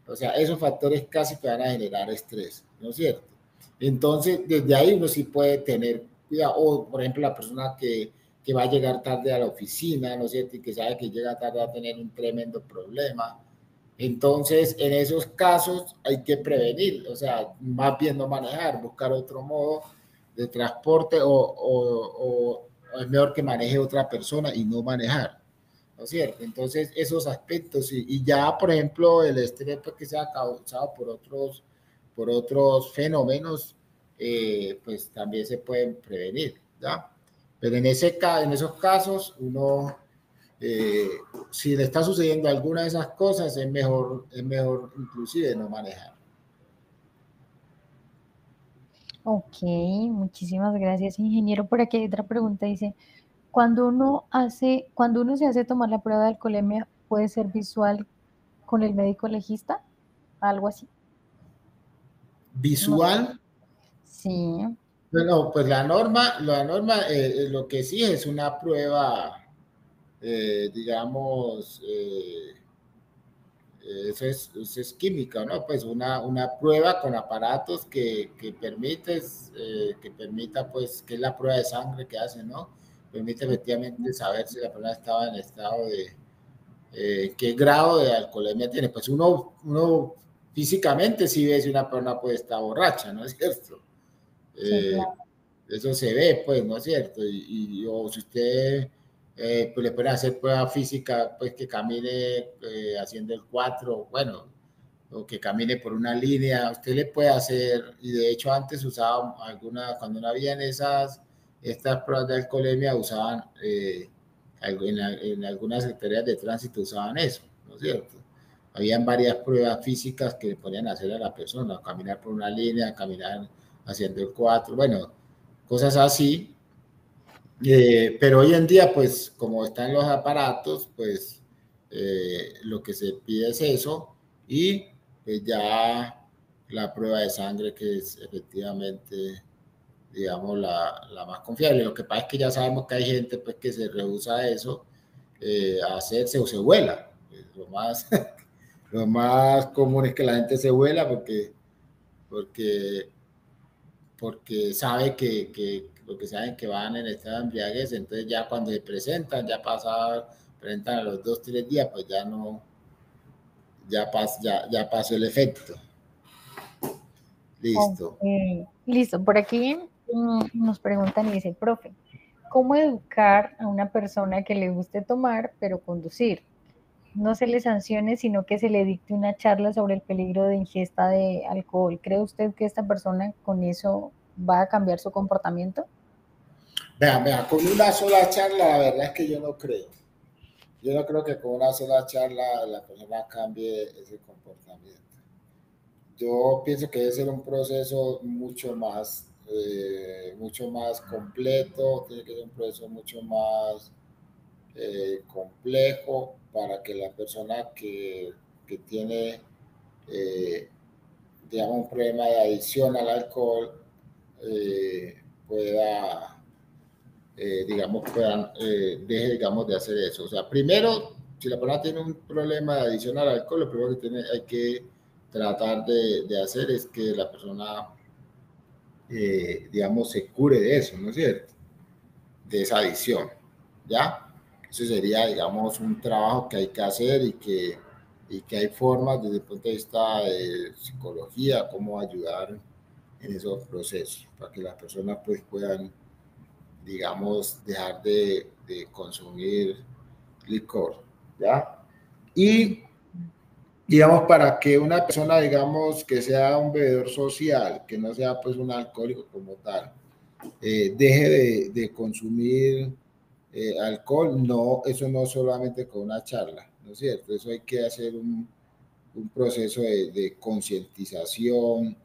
O sea, esos factores casi que van a generar estrés, ¿no es cierto? Entonces, desde ahí uno sí puede tener cuidado. O, por ejemplo, la persona que va a llegar tarde a la oficina, ¿no es cierto? Y que sabe que llega tarde a tener un tremendo problema. Entonces, en esos casos hay que prevenir, o sea, más bien no manejar, buscar otro modo de transporte o es mejor que maneje otra persona y no manejar, ¿no es cierto? Entonces, esos aspectos y ya, por ejemplo, el estrés pues, que sea causado por otros fenómenos, pues también se pueden prevenir, ¿ya? Pero en esos casos, uno eh, si le está sucediendo alguna de esas cosas, es mejor inclusive no manejar. Ok, muchísimas gracias, ingeniero. Por aquí hay otra pregunta, dice, cuando uno se hace tomar la prueba de alcoholemia, ¿puede ser visual con el médico legista? Algo así. No sé. Visual, Sí. Bueno, pues la norma lo que sí es una prueba, digamos, eso es química, ¿no? Pues una prueba con aparatos que permita, pues, que es la prueba de sangre que hace, ¿no? Permite efectivamente saber si la persona estaba en estado de, qué grado de alcoholemia tiene. Pues uno físicamente sí ve si una persona puede estar borracha, ¿no es cierto? Sí, Eh, claro. Eso se ve, pues, ¿no es cierto? O si usted pues le puede hacer prueba física, pues que camine haciendo el 4, bueno, o que camine por una línea, usted le puede hacer, y de hecho antes usaba cuando no habían estas pruebas de alcoholemia, usaban, en algunas secretarías de tránsito usaban eso, ¿no es cierto? Habían varias pruebas físicas que le ponían a hacer a la persona, caminar por una línea, caminar haciendo el 4, bueno, cosas así. Pero hoy en día, pues como están los aparatos, pues lo que se pide es eso y pues ya la prueba de sangre que es efectivamente, digamos, la más confiable. Lo que pasa es que ya sabemos que hay gente pues que se rehúsa a eso, a hacerse o se vuela. Lo más, lo más común es que la gente se vuela porque porque sabe porque saben que van en estado de embriaguez, entonces ya cuando se presentan, presentan a los 2, 3 días, pues ya no, ya pasó el efecto. Ok. Listo. Listo, por aquí nos preguntan y dice, profe, ¿cómo educar a una persona que le guste tomar pero conducir? No se le sancione, sino que se le dicte una charla sobre el peligro de ingesta de alcohol. ¿Cree usted que esta persona con eso va a cambiar su comportamiento? Vea, con una sola charla, la verdad es que yo no creo. Yo no creo que con una sola charla la persona cambie ese comportamiento. Yo pienso que debe ser un proceso mucho más completo, tiene que ser un proceso mucho más complejo para que la persona que tiene, eh, digamos, un problema de adicción al alcohol pueda, deje, digamos, de hacer eso. O sea, primero, si la persona tiene un problema de adicción al alcohol, lo primero que hay que tratar de hacer es que la persona, digamos, se cure de eso, ¿no es cierto? De esa adicción, ¿ya? Eso sería, digamos, un trabajo que hay que hacer y que hay formas desde el punto de vista de psicología, cómo ayudar en esos procesos, para que las personas pues puedan, digamos, dejar de consumir licor, ¿ya? Y, digamos, para que una persona, digamos, que sea un bebedor social, que no sea pues un alcohólico como tal, deje de consumir alcohol, no, eso no solamente con una charla, ¿no es cierto? Eso hay que hacer un proceso de concientización,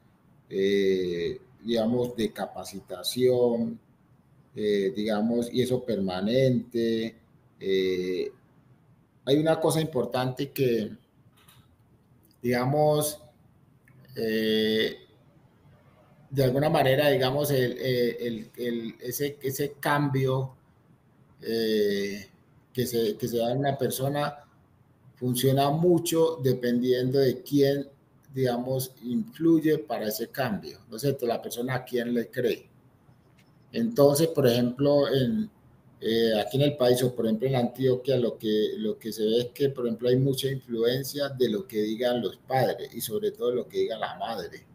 digamos, de capacitación, digamos, y eso permanente. Eh, Hay una cosa importante que, digamos, eh, de alguna manera, digamos, ese cambio que se da en una persona funciona mucho dependiendo de quién, digamos, influye para ese cambio, ¿no es cierto? La persona a quién le cree. Entonces, por ejemplo, aquí en el país o por ejemplo en Antioquia, lo que se ve es que, por ejemplo, hay mucha influencia de lo que digan los padres y sobre todo lo que diga la madre.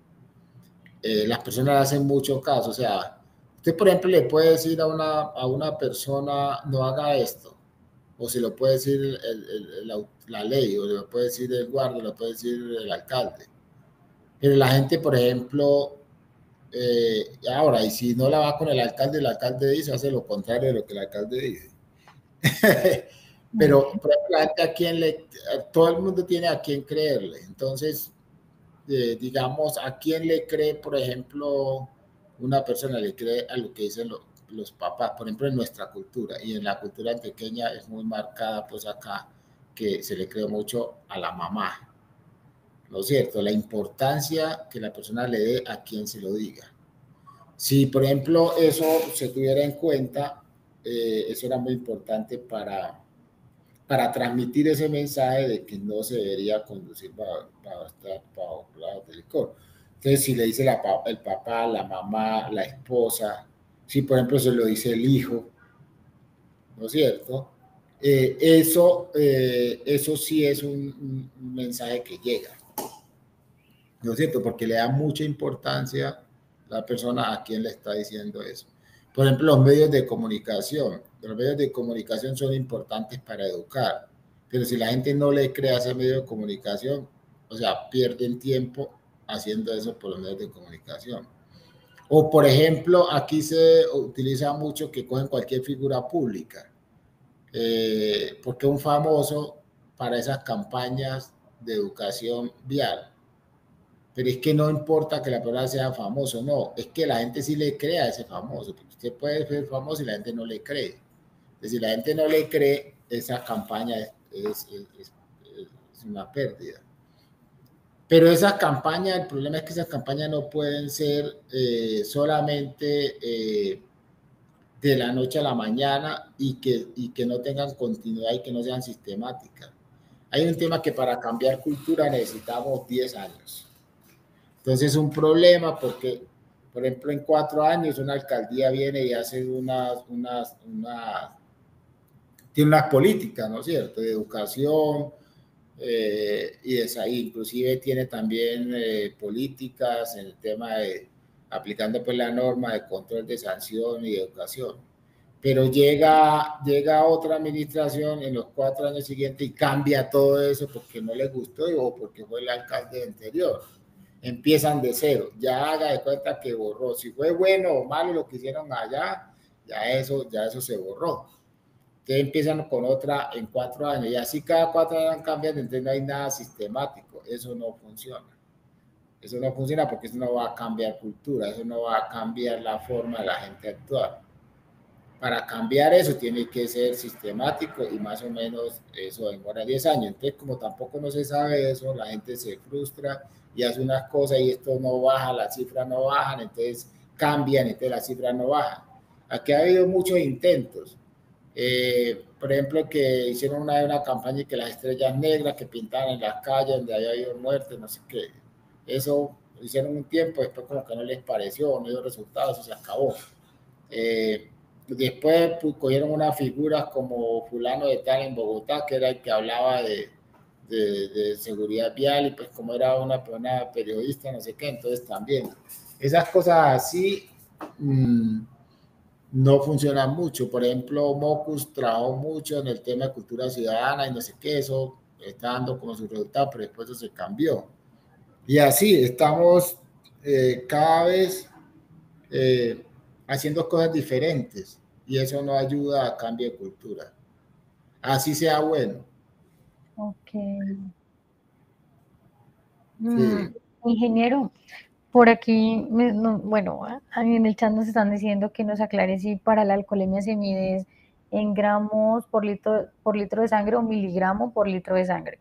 Las personas hacen mucho caso, o sea, usted, por ejemplo, le puede decir a una persona, no haga esto, o se lo puede decir la ley, o lo puede decir el guardia, lo puede decir el alcalde. Pero la gente, por ejemplo, ahora, y si no la va con el alcalde dice, hace lo contrario de lo que el alcalde dice. Pero, por ejemplo, la gente todo el mundo tiene a quién creerle. Entonces, digamos, a quién le cree, por ejemplo, una persona le cree a lo que dicen los papás, por ejemplo, en nuestra cultura y en la cultura pequeña es muy marcada, pues acá, que se le cree mucho a la mamá, ¿no es cierto? La importancia que la persona le dé a quien se lo diga. Si, por ejemplo, eso se tuviera en cuenta, eso era muy importante para transmitir ese mensaje de que no se debería conducir para estar bajo del licor. Entonces, si le dice el papá, la mamá, la esposa, si por ejemplo se lo dice el hijo, ¿no es cierto? Eso sí es un mensaje que llega, ¿no es cierto? Porque le da mucha importancia a la persona a quien le está diciendo eso. Por ejemplo, los medios de comunicación. Los medios de comunicación son importantes para educar, pero si la gente no le cree a ese medio de comunicación, o sea, pierden tiempo haciendo eso por los medios de comunicación. O, por ejemplo, aquí se utiliza mucho que cogen cualquier figura pública, porque un famoso para esas campañas de educación vial. Pero es que no importa que la persona sea famoso, no, es que la gente sí le cree a ese famoso, porque usted puede ser famoso y la gente no le cree. Entonces, si la gente no le cree, esa campaña es una pérdida. Pero esas campañas, el problema es que esas campañas no pueden ser solamente de la noche a la mañana y que no tengan continuidad y que no sean sistemáticas. Hay un tema que para cambiar cultura necesitamos 10 años. Entonces es un problema porque, por ejemplo, en 4 años una alcaldía viene y hace tiene unas políticas, ¿no es cierto?, de educación y inclusive tiene también políticas en el tema de aplicando pues la norma de control de sanción y de educación. Pero llega otra administración en los 4 años siguientes y cambia todo eso porque no le gustó o porque fue el alcalde anterior. Empiezan de cero, ya haga de cuenta que borró. Si fue bueno o malo lo que hicieron allá, ya eso se borró. Entonces empiezan con otra en 4 años y así cada 4 años cambian, entonces no hay nada sistemático. Eso no funciona. Eso no funciona porque eso no va a cambiar cultura, eso no va a cambiar la forma de la gente actuar. Para cambiar eso tiene que ser sistemático y más o menos eso demora 10 años. Entonces, como tampoco no se sabe eso, la gente se frustra y hace unas cosas y esto no baja, las cifras no bajan, entonces cambian, entonces las cifras no bajan. Aquí ha habido muchos intentos. Por ejemplo, que hicieron una campaña y que las estrellas negras que pintaban en las calles donde había habido muertes, no sé qué. Eso lo hicieron un tiempo, después como que no les pareció, no dio resultados, eso se acabó. Después pues, cogieron unas figuras como fulano de tal en Bogotá, que era el que hablaba de seguridad vial y pues como era una periodista, no sé qué, entonces también. Esas cosas así no funcionan mucho. Por ejemplo, Mocus trabajó mucho en el tema de cultura ciudadana y no sé qué, eso está dando como su resultado, pero después eso se cambió. Y así estamos cada vez haciendo cosas diferentes y eso no ayuda a cambio de cultura. Así sea bueno. Ok. Sí. Ingeniero, por aquí, bueno, en el chat nos están diciendo que nos aclare si para la alcoholemia se mide en gramos por litro de sangre o miligramo por litro de sangre.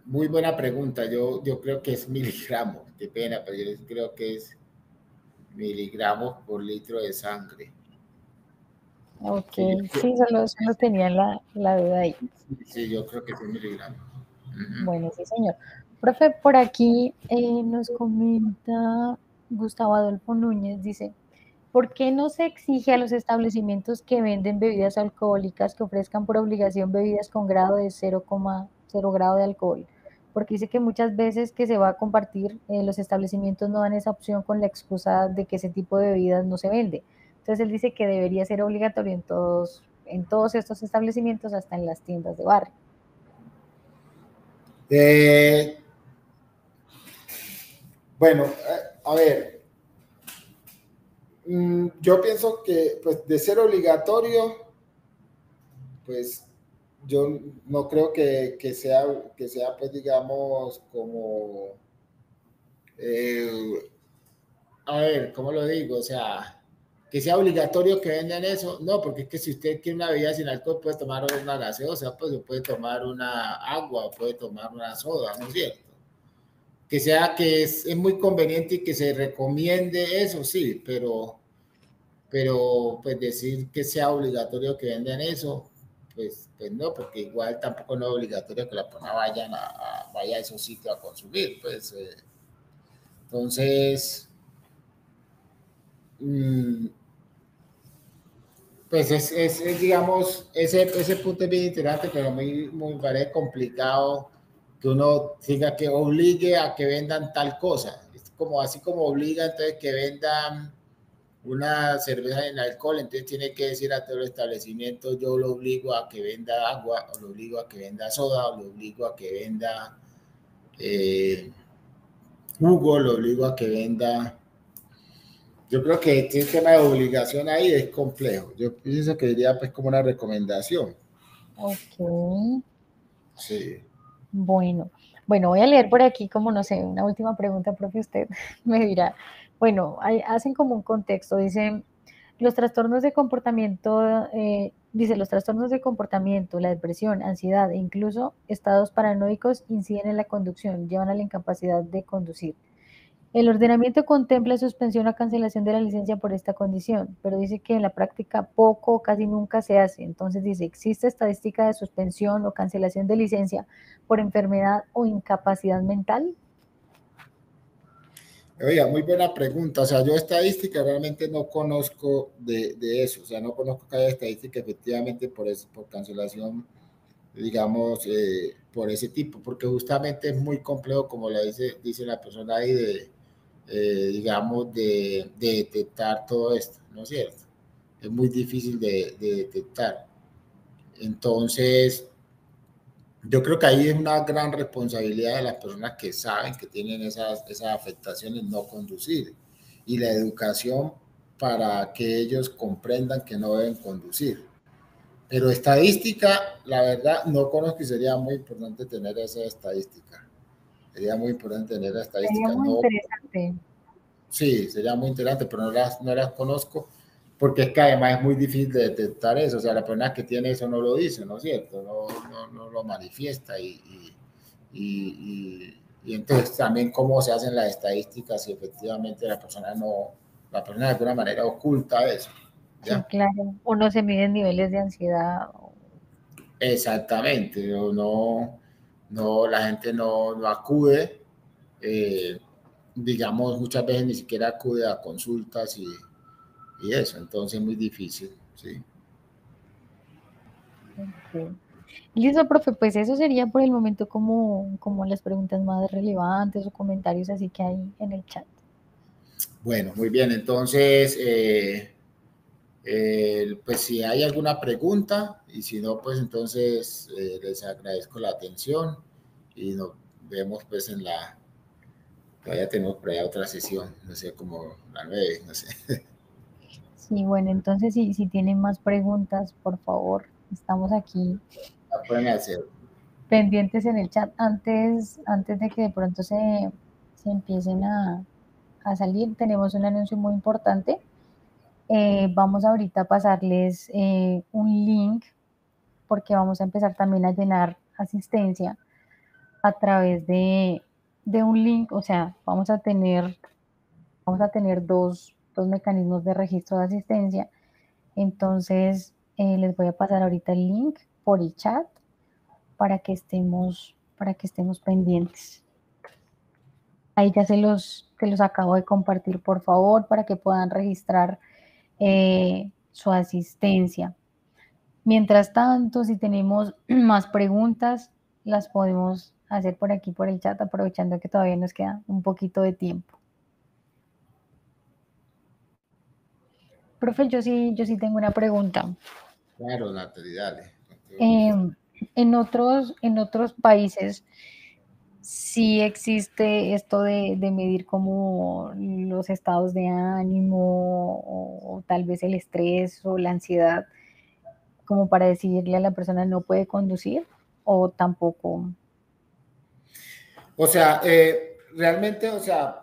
Muy buena pregunta. Yo creo que es miligramos. Qué pena, pero yo creo que es miligramos por litro de sangre. Ok, sí, solo tenía la duda ahí. Sí, yo creo que es miligramos. Bueno, sí, señor. Profe, por aquí nos comenta Gustavo Adolfo Núñez, dice, ¿por qué no se exige a los establecimientos que venden bebidas alcohólicas que ofrezcan por obligación bebidas con grado de 0,0 grado de alcohol? Porque dice que muchas veces que se va a compartir, los establecimientos no dan esa opción con la excusa de que ese tipo de bebidas no se vende. Entonces él dice que debería ser obligatorio en todos estos establecimientos, hasta en las tiendas de barrio. Bueno, a ver, yo pienso que pues de ser obligatorio, pues yo no creo que sea pues digamos como, a ver, ¿cómo lo digo? O sea, que sea obligatorio que vendan eso, no, porque es que si usted quiere una bebida sin alcohol puede tomar una gaseosa, pues puede tomar una agua, puede tomar una soda, ¿no es cierto? que es muy conveniente y que se recomiende eso, sí, pero pues decir que sea obligatorio que vendan eso, pues no, porque igual tampoco no es obligatorio que la persona vaya a esos sitios a consumir, pues entonces, mmm, pues digamos, ese punto es bien interesante, pero muy parece complicado que uno diga que obligue a que vendan tal cosa. Es como así como obliga entonces que vendan una cerveza en alcohol, entonces tiene que decir a todo el establecimiento, yo lo obligo a que venda agua, o lo obligo a que venda soda, o lo obligo a que venda jugo, lo obligo a que venda. Yo creo que este tema de obligación ahí es complejo. Yo pienso que diría pues como una recomendación. Ok, Sí. bueno. Bueno, voy a leer por aquí como, no sé, una última pregunta, profe, usted me dirá. Bueno, hacen como un contexto, dicen, los trastornos de comportamiento, dice, los trastornos de comportamiento, la depresión, ansiedad e incluso estados paranoicos inciden en la conducción, llevan a la incapacidad de conducir. El ordenamiento contempla suspensión o cancelación de la licencia por esta condición, pero dice que en la práctica poco o casi nunca se hace. Entonces dice, ¿existe estadística de suspensión o cancelación de licencia por enfermedad o incapacidad mental? Oiga, muy buena pregunta. O sea, yo estadística realmente no conozco de eso. O sea, no conozco que haya estadística efectivamente por eso, por cancelación, digamos, por ese tipo, porque justamente es muy complejo, como le dice la persona ahí, digamos, de detectar todo esto, ¿no es cierto? Es muy difícil de detectar. Entonces, yo creo que ahí es una gran responsabilidad de las personas que saben que tienen esas afectaciones no conducir y la educación para que ellos comprendan que no deben conducir. Pero estadística, la verdad, no conozco y sería muy importante tener esa estadística. Sería muy importante tener la Sería estadística. muy No, interesante. sí, sería muy interesante, pero no las conozco porque es que además es muy difícil de detectar eso. O sea, la persona que tiene eso no lo dice, ¿no es cierto? No lo manifiesta y entonces también cómo se hacen las estadísticas si efectivamente la persona de alguna manera oculta eso, Sí, ¿ya? claro. Uno se mide en niveles de ansiedad. Exactamente, no, la gente no acude, eh, digamos, muchas veces ni siquiera acude a consultas y eso, entonces es muy difícil, ¿sí? Ok. Listo, profe, pues eso sería por el momento como las preguntas más relevantes o comentarios así que hay en el chat. Bueno, muy bien, entonces, pues si hay alguna pregunta y si no, pues entonces les agradezco la atención y nos vemos pues todavía tenemos por allá otra sesión, no sé, como la 9, no sé. Sí, bueno, entonces si tienen más preguntas, por favor, estamos aquí La pueden hacer. pendientes en el chat antes de que de pronto se empiecen a salir. Tenemos un anuncio muy importante. Vamos ahorita a pasarles un link porque vamos a empezar también a llenar asistencia a través de un link, o sea, vamos a tener dos mecanismos de registro de asistencia. Entonces, les voy a pasar ahorita el link por el chat para que estemos pendientes. Ahí ya se los acabo de compartir, por favor, para que puedan registrar su asistencia. Mientras tanto, si tenemos más preguntas, las podemos hacer por aquí, por el chat, aprovechando que todavía nos queda un poquito de tiempo. Profe, yo sí tengo una pregunta. Claro, Natalie, dale, con todo gusto. Eh, en otros países sí existe esto de medir como los estados de ánimo o tal vez el estrés o la ansiedad, como para decirle a la persona no puede conducir o tampoco. O sea, realmente, o sea,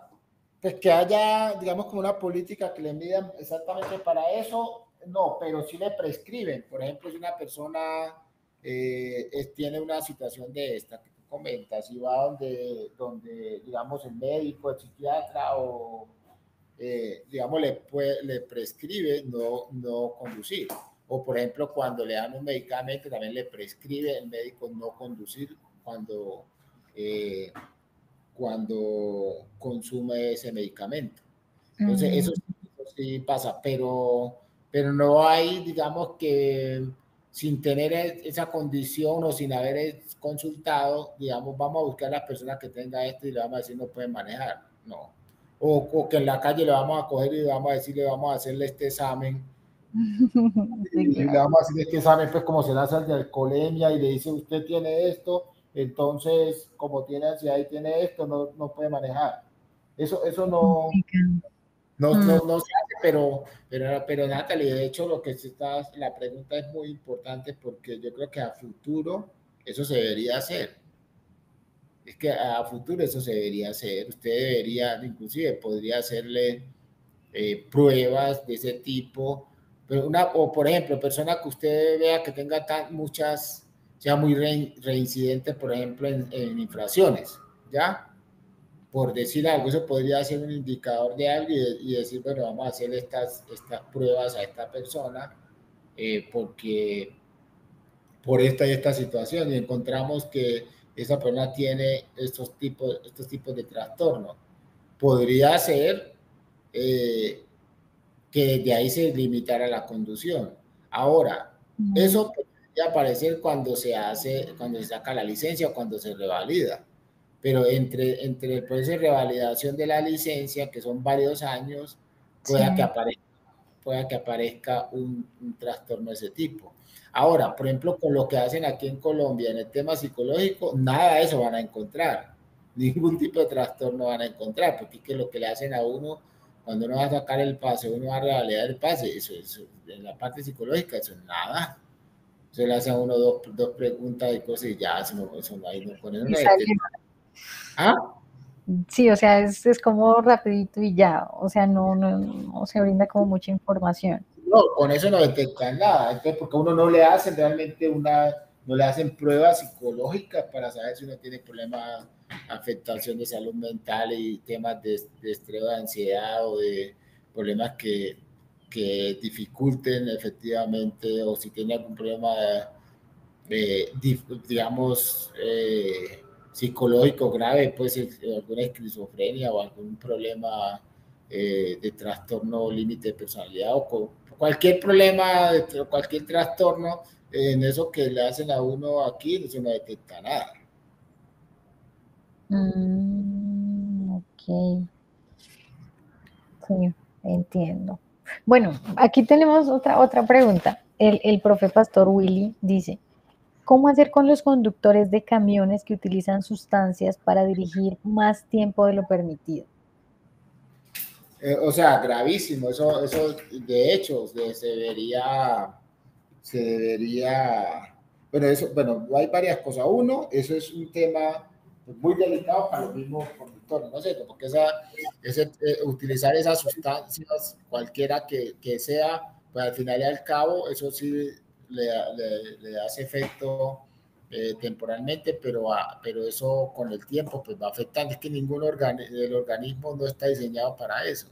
pues que haya, digamos, como una política que le midan exactamente para eso, no, pero sí le prescriben. Por ejemplo, si una persona tiene una situación de esta, comenta, si va donde digamos, el médico, el psiquiatra o, digamos, le prescribe no conducir. O, por ejemplo, cuando le dan un medicamento, también le prescribe el médico no conducir cuando, eh, cuando consume ese medicamento. Entonces, Mm, eso sí pasa, pero no hay, digamos que sin tener esa condición o sin haber consultado, digamos, vamos a buscar a las personas que tengan esto y le vamos a decir no pueden manejar, no. O que en la calle le vamos a coger y le vamos a decirle, vamos a hacerle este examen sí, y le claro. vamos a hacer este examen, pues como se le hace al de alcoholemia y le dice, usted tiene esto, entonces como tiene ansiedad y tiene esto, no puede manejar. Eso Complicado. Mm, no se hace, pero Natalie, de hecho, lo que se está, la pregunta es muy importante porque yo creo que a futuro eso se debería hacer. Es que a futuro eso se debería hacer. Usted debería, inclusive, podría hacerle pruebas de ese tipo. Pero o por ejemplo, personas que usted vea que tenga muchas, sea muy reincidente, por ejemplo, en infracciones, ¿ya? Por decir algo, eso podría ser un indicador de algo y decir, bueno, vamos a hacer estas pruebas a esta persona porque por esta y esta situación y encontramos que esa persona tiene estos tipos de trastornos. Podría ser eh, que de ahí se limitara la conducción. Ahora, mm, eso podría aparecer cuando se saca la licencia o cuando se revalida. Pero entre el proceso de revalidación de la licencia, que son varios años, pueda que sí. aparezca, pueda que aparezca un trastorno de ese tipo. Ahora, por ejemplo, con lo que hacen aquí en Colombia en el tema psicológico, nada de eso van a encontrar. Ningún tipo de trastorno van a encontrar, porque es que lo que le hacen a uno cuando uno va a sacar el pase, uno va a revalidar el pase, eso en la parte psicológica, eso es nada. Se le hace a uno dos preguntas y cosas y ya, eso no hay, no, con eso Y no salió. detecta. ¿Ah? Sí, o sea, es como rapidito y ya, o sea, no se brinda como mucha información. No, con eso no detectan nada. Entonces, porque uno no le hacen realmente no le hacen pruebas psicológicas para saber si uno tiene problemas, afectación de salud mental y temas de estrés o de ansiedad o de problemas que dificulten efectivamente o si tiene algún problema, digamos, psicológico grave, puede ser alguna esquizofrenia o algún problema de trastorno límite de personalidad o cualquier problema, cualquier trastorno, en eso que le hacen a uno aquí, eso no detecta nada. Ok, sí, entiendo. Bueno, aquí tenemos otra pregunta. El profe Pastor Willy dice, ¿cómo hacer con los conductores de camiones que utilizan sustancias para dirigir más tiempo de lo permitido? O sea, gravísimo, eso de hecho se debería, bueno, eso, bueno, hay varias cosas. Uno, eso es un tema muy delicado para los mismos conductores, ¿no es cierto? Porque utilizar esas sustancias, cualquiera que sea, pues al final y al cabo, eso sí le hace efecto temporalmente, pero eso con el tiempo pues va afectando. Es que el organismo no está diseñado para eso.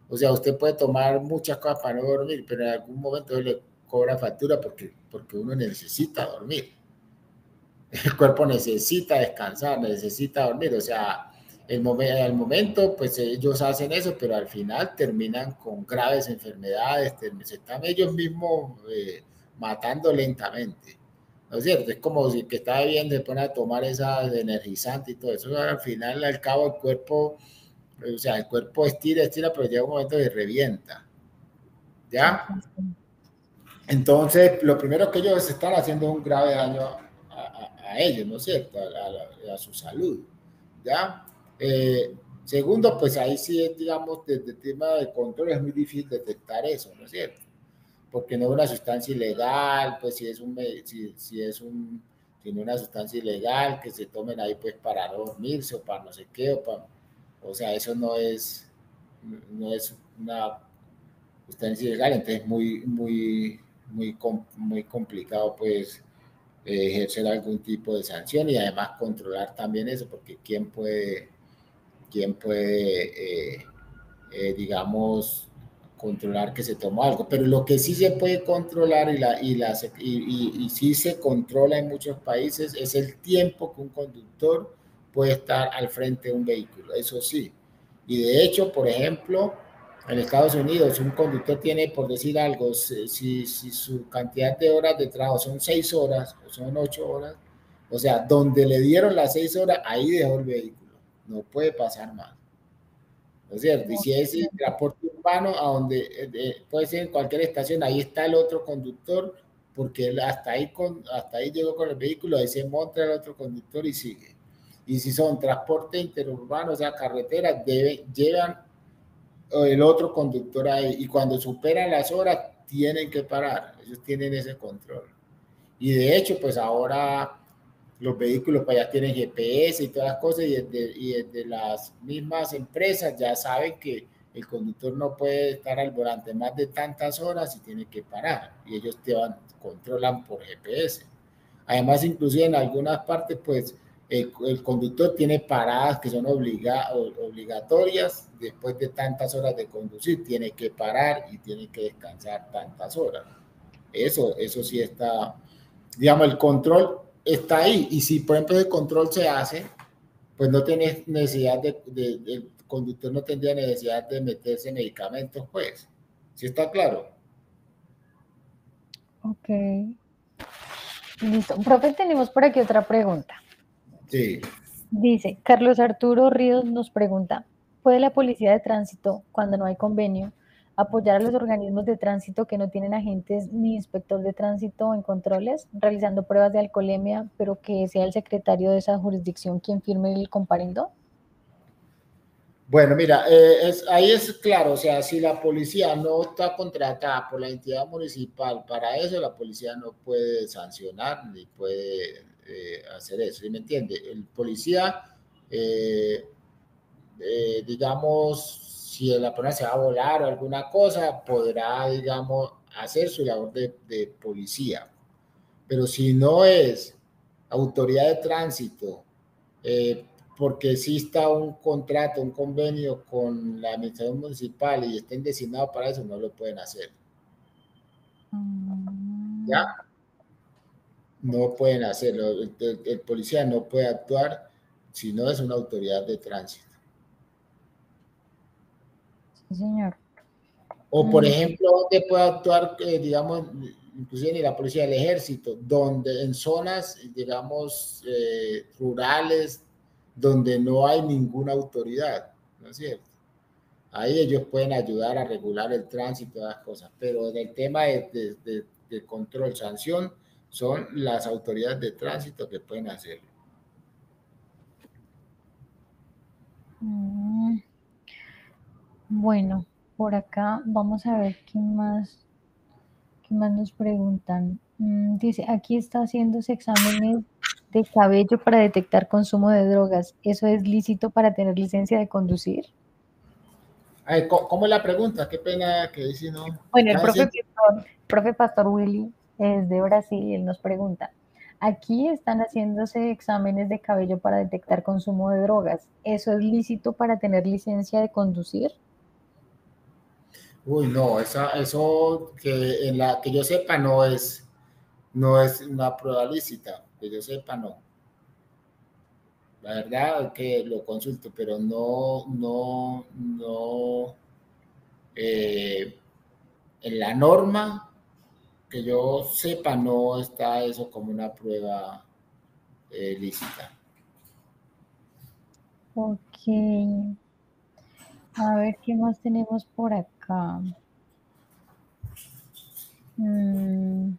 O sea, usted puede tomar muchas cosas para no dormir, pero en algún momento le cobra factura porque uno necesita dormir. El cuerpo necesita descansar, necesita dormir. O sea, al momento, pues ellos hacen eso, pero al final terminan con graves enfermedades, se están ellos mismos matando lentamente. ¿No es cierto? Es como si que está bebiendo se pone a tomar esa energizante y todo eso. Al final, al cabo, el cuerpo, o sea, el cuerpo estira, pero llega un momento que revienta. Sí, ¿Ya? sí, sí. Entonces, lo primero que ellos están haciendo es un grave daño a ellos, ¿no es cierto? A su salud, ¿ya? Segundo, pues ahí sí, digamos, desde el tema de control es muy difícil detectar eso, ¿no es cierto? Porque no es una sustancia ilegal, pues si no es una sustancia ilegal que se tomen ahí pues para no dormirse o para no sé qué, o sea, eso no es una sustancia ilegal, entonces muy complicado pues ejercer algún tipo de sanción y además controlar también eso, porque quién puede digamos, controlar que se tomó algo. Pero lo que sí se puede controlar y sí se controla en muchos países es el tiempo que un conductor puede estar al frente de un vehículo, eso sí. Y de hecho, por ejemplo, en Estados Unidos, un conductor tiene, por decir algo, si su cantidad de horas de trabajo son 6 horas o son 8 horas, o sea, donde le dieron las 6 horas, ahí dejó el vehículo. No puede pasar más. ¿No es cierto? Y si es el transporte urbano, a donde puede ser en cualquier estación, ahí está el otro conductor, porque él hasta ahí llegó con el vehículo, ahí se monta el otro conductor y sigue. Y si son transporte interurbano, o sea, carreteras, llevan el otro conductor ahí. Y cuando superan las horas, tienen que parar. Ellos tienen ese control. Y de hecho, pues ahora los vehículos pues ya tienen GPS y todas las cosas y desde las mismas empresas ya saben que el conductor no puede estar al volante más de tantas horas y tiene que parar y ellos controlan por GPS. Además, inclusive en algunas partes pues el conductor tiene paradas que son obligatorias después de tantas horas de conducir, tiene que parar y tiene que descansar tantas horas. Eso sí está, digamos, el control está ahí. Y si, por ejemplo, el control se hace, pues no tienes necesidad el conductor no tendría necesidad de meterse medicamentos, pues. ¿Sí está claro? Ok, listo. Profe, tenemos por aquí otra pregunta. Sí. Dice, Carlos Arturo Ríos nos pregunta, ¿puede la policía de tránsito, cuando no hay convenio, apoyar a los organismos de tránsito que no tienen agentes ni inspector de tránsito en controles, realizando pruebas de alcoholemia, pero que sea el secretario de esa jurisdicción quien firme el comparendo? Bueno, mira, ahí es claro, o sea, si la policía no está contratada por la entidad municipal para eso, la policía no puede sancionar ni puede hacer eso, ¿sí me entiende? El policía, eh, digamos, si la persona se va a volar o alguna cosa, podrá, digamos, hacer su labor de policía. Pero si no es autoridad de tránsito, eh, porque exista un contrato, un convenio con la administración municipal y estén designados para eso, no lo pueden hacer. ¿Ya? Mm, No pueden hacerlo. El policía no puede actuar si no es una autoridad de tránsito. sí, señor. O, por Mm, ejemplo, donde puede actuar, digamos, inclusive ni la policía del ejército, donde en zonas, digamos, rurales, donde no hay ninguna autoridad, ¿no es cierto? Ahí ellos pueden ayudar a regular el tránsito y las cosas, pero en el tema de control, sanción, son las autoridades de tránsito que pueden hacerlo. mm, bueno, por acá vamos a ver qué más nos preguntan. Dice, aquí está haciéndose exámenes de cabello para detectar consumo de drogas. ¿Eso es lícito para tener licencia de conducir? Ay, ¿cómo es la pregunta? Qué pena que dice no. Bueno, Están haciendo. el profe Pastor Willy es de Brasil y él nos pregunta, aquí están haciéndose exámenes de cabello para detectar consumo de drogas. ¿Eso es lícito para tener licencia de conducir? Uy, no, eso que en la que yo sepa no es una prueba lícita, que yo sepa no. La verdad que lo consulto, pero no, eh, en la norma que yo sepa no está eso como una prueba lícita. Ok, a ver qué más tenemos por acá. Mm,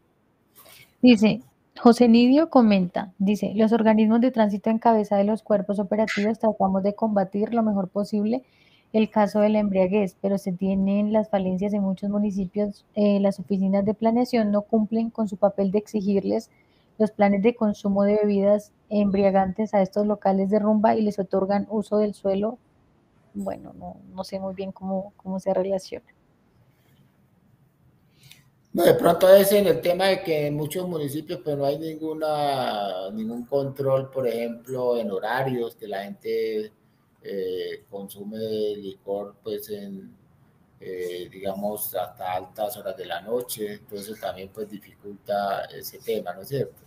Dice, José Nidio comenta, dice, los organismos de tránsito en cabeza de los cuerpos operativos tratamos de combatir lo mejor posible el caso de la embriaguez, pero se tienen las falencias en muchos municipios. Las oficinas de planeación no cumplen con su papel de exigirles los planes de consumo de bebidas embriagantes a estos locales de rumba y les otorgan uso del suelo. Bueno, no sé muy bien cómo se relaciona. No, de pronto es en el tema de que en muchos municipios pues no hay ningún control, por ejemplo, en horarios, que la gente consume licor pues digamos, hasta altas horas de la noche, entonces también pues dificulta ese tema, ¿no es cierto?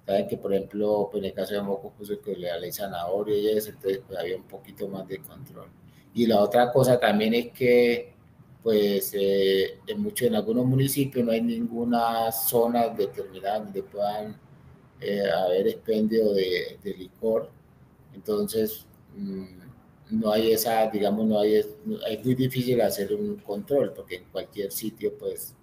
Saben que, por ejemplo, pues en el caso de Moco puso que le da zanahoria y eso, entonces pues había un poquito más de control. Y la otra cosa también es que, pues, en algunos municipios no hay ninguna zona determinada donde puedan haber expendio de licor, entonces no hay esa, digamos, es muy difícil hacer un control, porque en cualquier sitio, pues,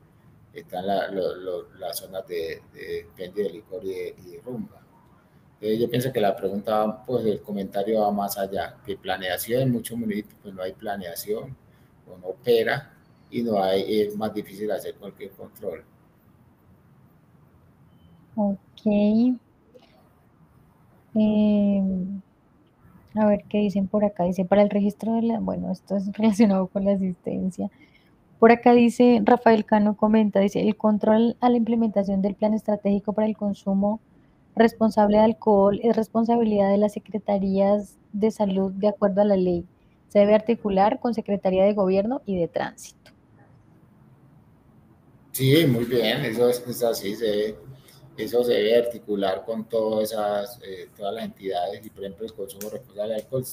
están las zonas de expendio de licor y de rumba. Yo pienso que la pregunta, pues el comentario va más allá, que planeación en muchos municipios pues no hay planeación o no opera y no hay, es más difícil hacer cualquier control. Ok. Em, a ver qué dicen por acá. Dice, para el registro de la... Bueno, esto es relacionado con la asistencia. Por acá dice, Rafael Cano comenta, dice, el control a la implementación del plan estratégico para el consumo responsable de alcohol es responsabilidad de las secretarías de salud de acuerdo a la ley. Se debe articular con Secretaría de Gobierno y de Tránsito. Sí, muy bien, es así, eso se debe articular con todas las entidades y por ejemplo el consumo responsable de alcohol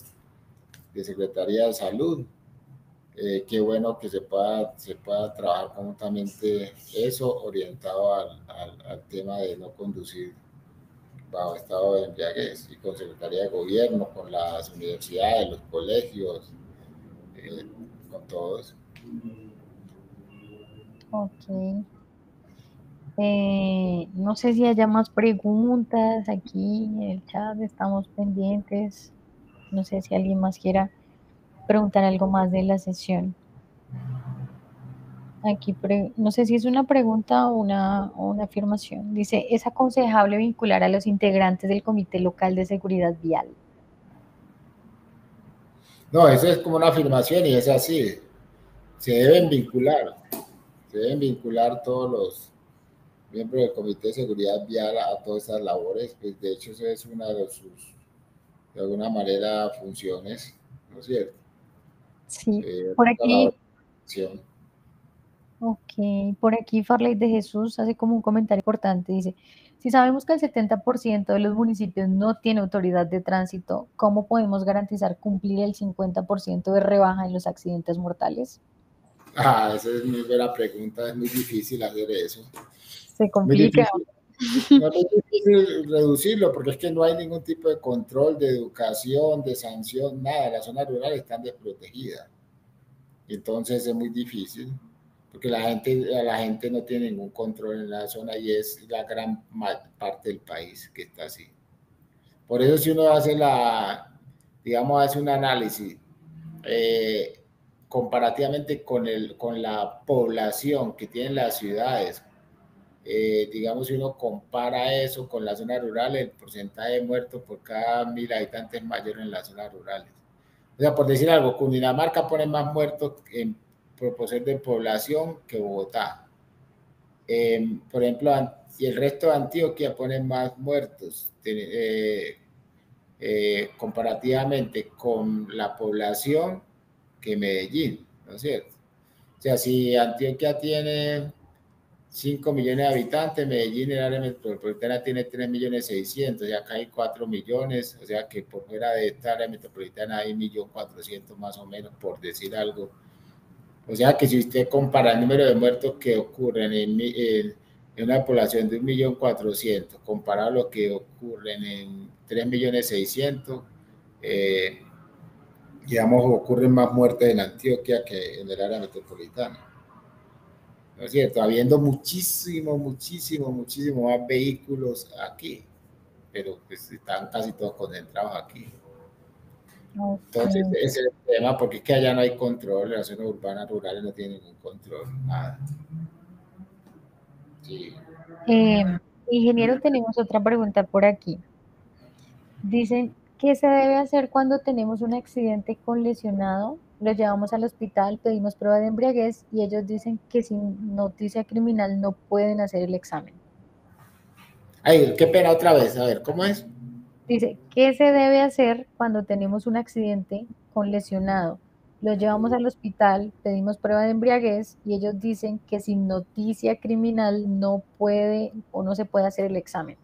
de Secretaría de Salud. Qué bueno que se pueda trabajar conjuntamente eso orientado al tema de no conducir bajo estado de embriaguez y con Secretaría de Gobierno, con las universidades, los colegios, eh, con todos. Ok. No sé si haya más preguntas aquí en el chat, estamos pendientes. No sé si alguien más quiera preguntar algo más de la sesión. Aquí, no sé si es una pregunta o una afirmación. Dice, ¿es aconsejable vincular a los integrantes del Comité Local de Seguridad Vial? No, eso es como una afirmación y es así. Se deben vincular, se deben vincular todos los miembros del Comité de Seguridad Vial a todas estas labores. Pues de hecho, eso es una de sus, de alguna manera, funciones, ¿no es cierto? Sí, por aquí, La ok, por aquí Farley de Jesús hace como un comentario importante. Dice, si sabemos que el 70% de los municipios no tiene autoridad de tránsito, ¿cómo podemos garantizar cumplir el 50% de rebaja en los accidentes mortales? esa es muy buena pregunta, es muy difícil hacer eso. Se Muy complica. difícil. No es muy difícil reducirlo porque es que no hay ningún tipo de control, de educación, de sanción, nada. Las zonas rurales están desprotegidas. Entonces es muy difícil porque la gente no tiene ningún control en la zona y es la gran parte del país que está así. Por eso si uno digamos, hace un análisis eh, comparativamente con la población que tienen las ciudades, digamos, si uno compara eso con las zonas rurales, el porcentaje de muertos por cada 1.000 habitantes es mayor en las zonas rurales. O sea, por decir algo, Cundinamarca pone más muertos en proporción de población que Bogotá. Por ejemplo, y el resto de Antioquia pone más muertos comparativamente con la población que Medellín, ¿no es cierto? O sea, si Antioquia tiene 5 millones de habitantes, Medellín en el área metropolitana tiene 3.600.000, y acá hay 4 millones, o sea que por fuera de esta área metropolitana hay 1.400.000 más o menos, por decir algo. O sea que si usted compara el número de muertos que ocurren en una población de 1.400.000, comparado a lo que ocurren en 3.600.000, digamos, ocurren más muertes en Antioquia que en el área metropolitana. ¿No es cierto? Habiendo muchísimo más vehículos aquí, pero pues están casi todos concentrados aquí. Entonces, Ok. ese es el tema, porque es que allá no hay control, las zonas urbanas rurales no tienen ningún control, nada. Sí. Eh, ingeniero, tenemos otra pregunta por aquí. Dicen, ¿qué se debe hacer cuando tenemos un accidente con lesionado lo llevamos al hospital, pedimos prueba de embriaguez y ellos dicen que sin noticia criminal no pueden hacer el examen. Ay, qué pena otra vez. A ver, ¿cómo es? Dice, ¿qué se debe hacer cuando tenemos un accidente con lesionado? Lo llevamos al hospital, pedimos prueba de embriaguez y ellos dicen que sin noticia criminal no puede o no se puede hacer el examen.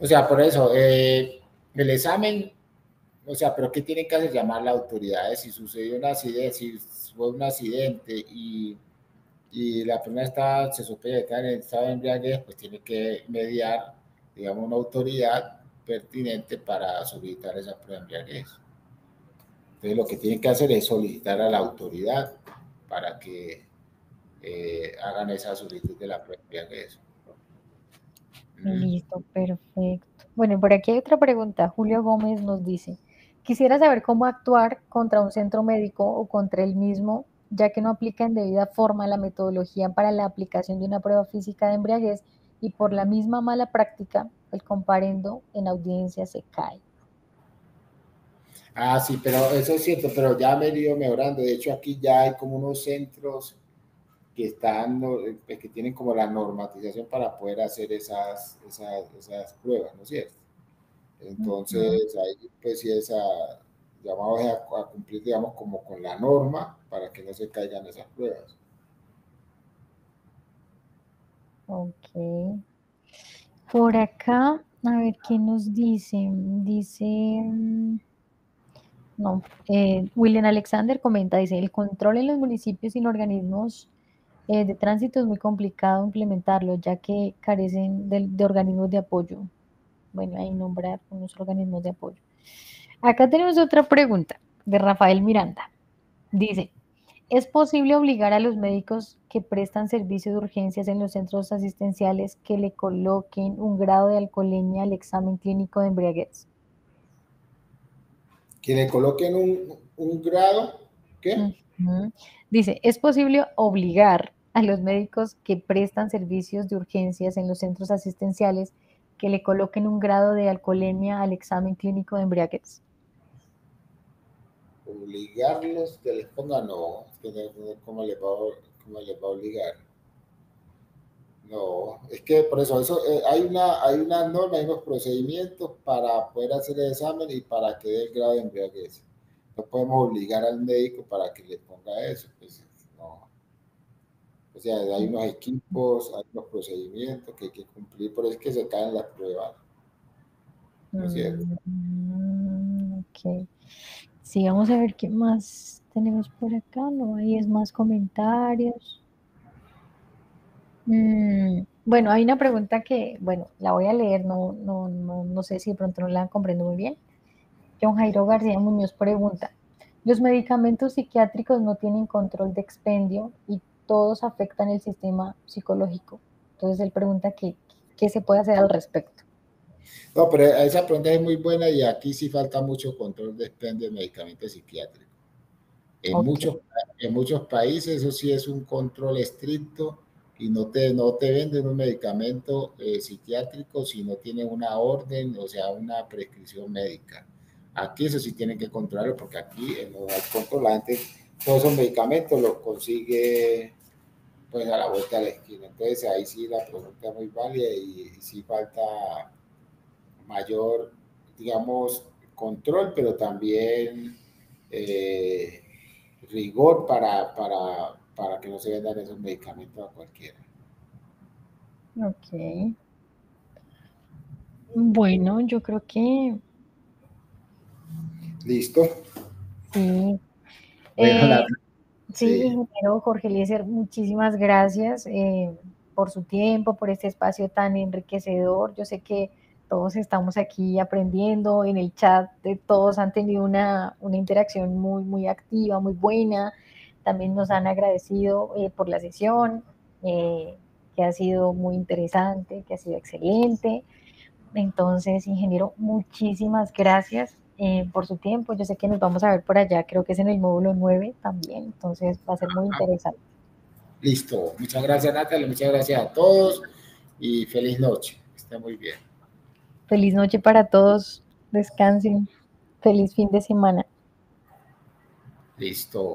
O sea, por eso, el examen, o sea, pero ¿qué tienen que hacer? Llamar a las autoridades si sucedió un accidente, si fue un accidente y la persona está, se sospecha de estar en estado de embriaguez, pues tiene que mediar, digamos, una autoridad pertinente para solicitar esa prueba de embriaguez. Entonces, lo que tienen que hacer es solicitar a la autoridad para que hagan esa solicitud de la prueba de embriaguez. Listo, perfecto. Bueno, por aquí hay otra pregunta. Julio Gómez nos dice, quisiera saber cómo actuar contra un centro médico o contra el mismo, ya que no aplica en debida forma la metodología para la aplicación de una prueba física de embriaguez y por la misma mala práctica, el comparendo en audiencia se cae. Ah, sí, pero eso es cierto, pero ya me he ido mejorando. De hecho, aquí ya hay como unos centros que están, que tienen como la normatización para poder hacer esas pruebas, ¿no es cierto? Ujú. Entonces, ahí pues sí es llamado a cumplir, digamos, como con la norma para que no se caigan esas pruebas. Ok. Por acá, a ver qué nos dice. Dice, no, William Alexander comenta, dice, el control en los municipios sin organismos de tránsito es muy complicado implementarlo, ya que carecen de organismos de apoyo. Bueno, ahí nombrar unos organismos de apoyo. Acá tenemos otra pregunta de Rafael Miranda. Dice, ¿es posible obligar a los médicos que prestan servicio de urgencias en los centros asistenciales que le coloquen un grado de alcoholemia al examen clínico de embriaguez? Que le coloquen un grado, ¿qué? Ujú. Dice, ¿es posible obligar a los médicos que prestan servicios de urgencias en los centros asistenciales que le coloquen un grado de alcoholemia al examen clínico de embriaguez? Obligarlos que les pongan, no, es que cómo les va a obligar. No, es que por eso hay una norma, hay unos procedimientos para poder hacer el examen y para que dé el grado de embriaguez. No podemos obligar al médico para que le ponga eso, pues no. O sea, hay unos equipos, hay unos procedimientos que hay que cumplir, por eso es que se caen las pruebas, ¿no es cierto? Ok. Sí, vamos a ver qué más tenemos por acá. No hay es más comentarios. Bueno, hay una pregunta que, bueno, la voy a leer, no sé si de pronto no la comprendo muy bien. John Jairo García Muñoz pregunta, ¿los medicamentos psiquiátricos no tienen control de expendio y todos afectan el sistema psicológico? Entonces él pregunta qué se puede hacer al respecto. No, pero esa pregunta es muy buena y aquí sí falta mucho control de expendio de medicamentos psiquiátricos. En Ok. muchos, en muchos países eso sí es un control estricto y no te venden un medicamento psiquiátrico si no tienen una orden, o sea, una prescripción médica. Aquí eso sí tienen que controlarlo porque aquí no hay control. La gente, todos esos medicamentos los consigue pues a la vuelta de la esquina. Entonces ahí sí la pregunta es muy válida y sí falta mayor, digamos, control, pero también eh, rigor para que no se vendan esos medicamentos a cualquiera. Ok. Bueno, yo creo que ¿Listo? sí. Bueno, Eh, sí, sí. ingeniero Jorge Eliezer, muchísimas gracias por su tiempo, por este espacio tan enriquecedor. Yo sé que todos estamos aquí aprendiendo, en el chat de todos han tenido una interacción muy activa, muy buena. También nos han agradecido por la sesión, eh, que ha sido muy interesante, que ha sido excelente. Entonces, ingeniero, muchísimas gracias por su tiempo. Yo sé que nos vamos a ver por allá, creo que es en el módulo 9 también, entonces va a ser muy interesante. Listo. Muchas gracias, Natalia. Muchas gracias a todos y feliz noche. Está muy bien. Feliz noche para todos, descansen, feliz fin de semana. Listo.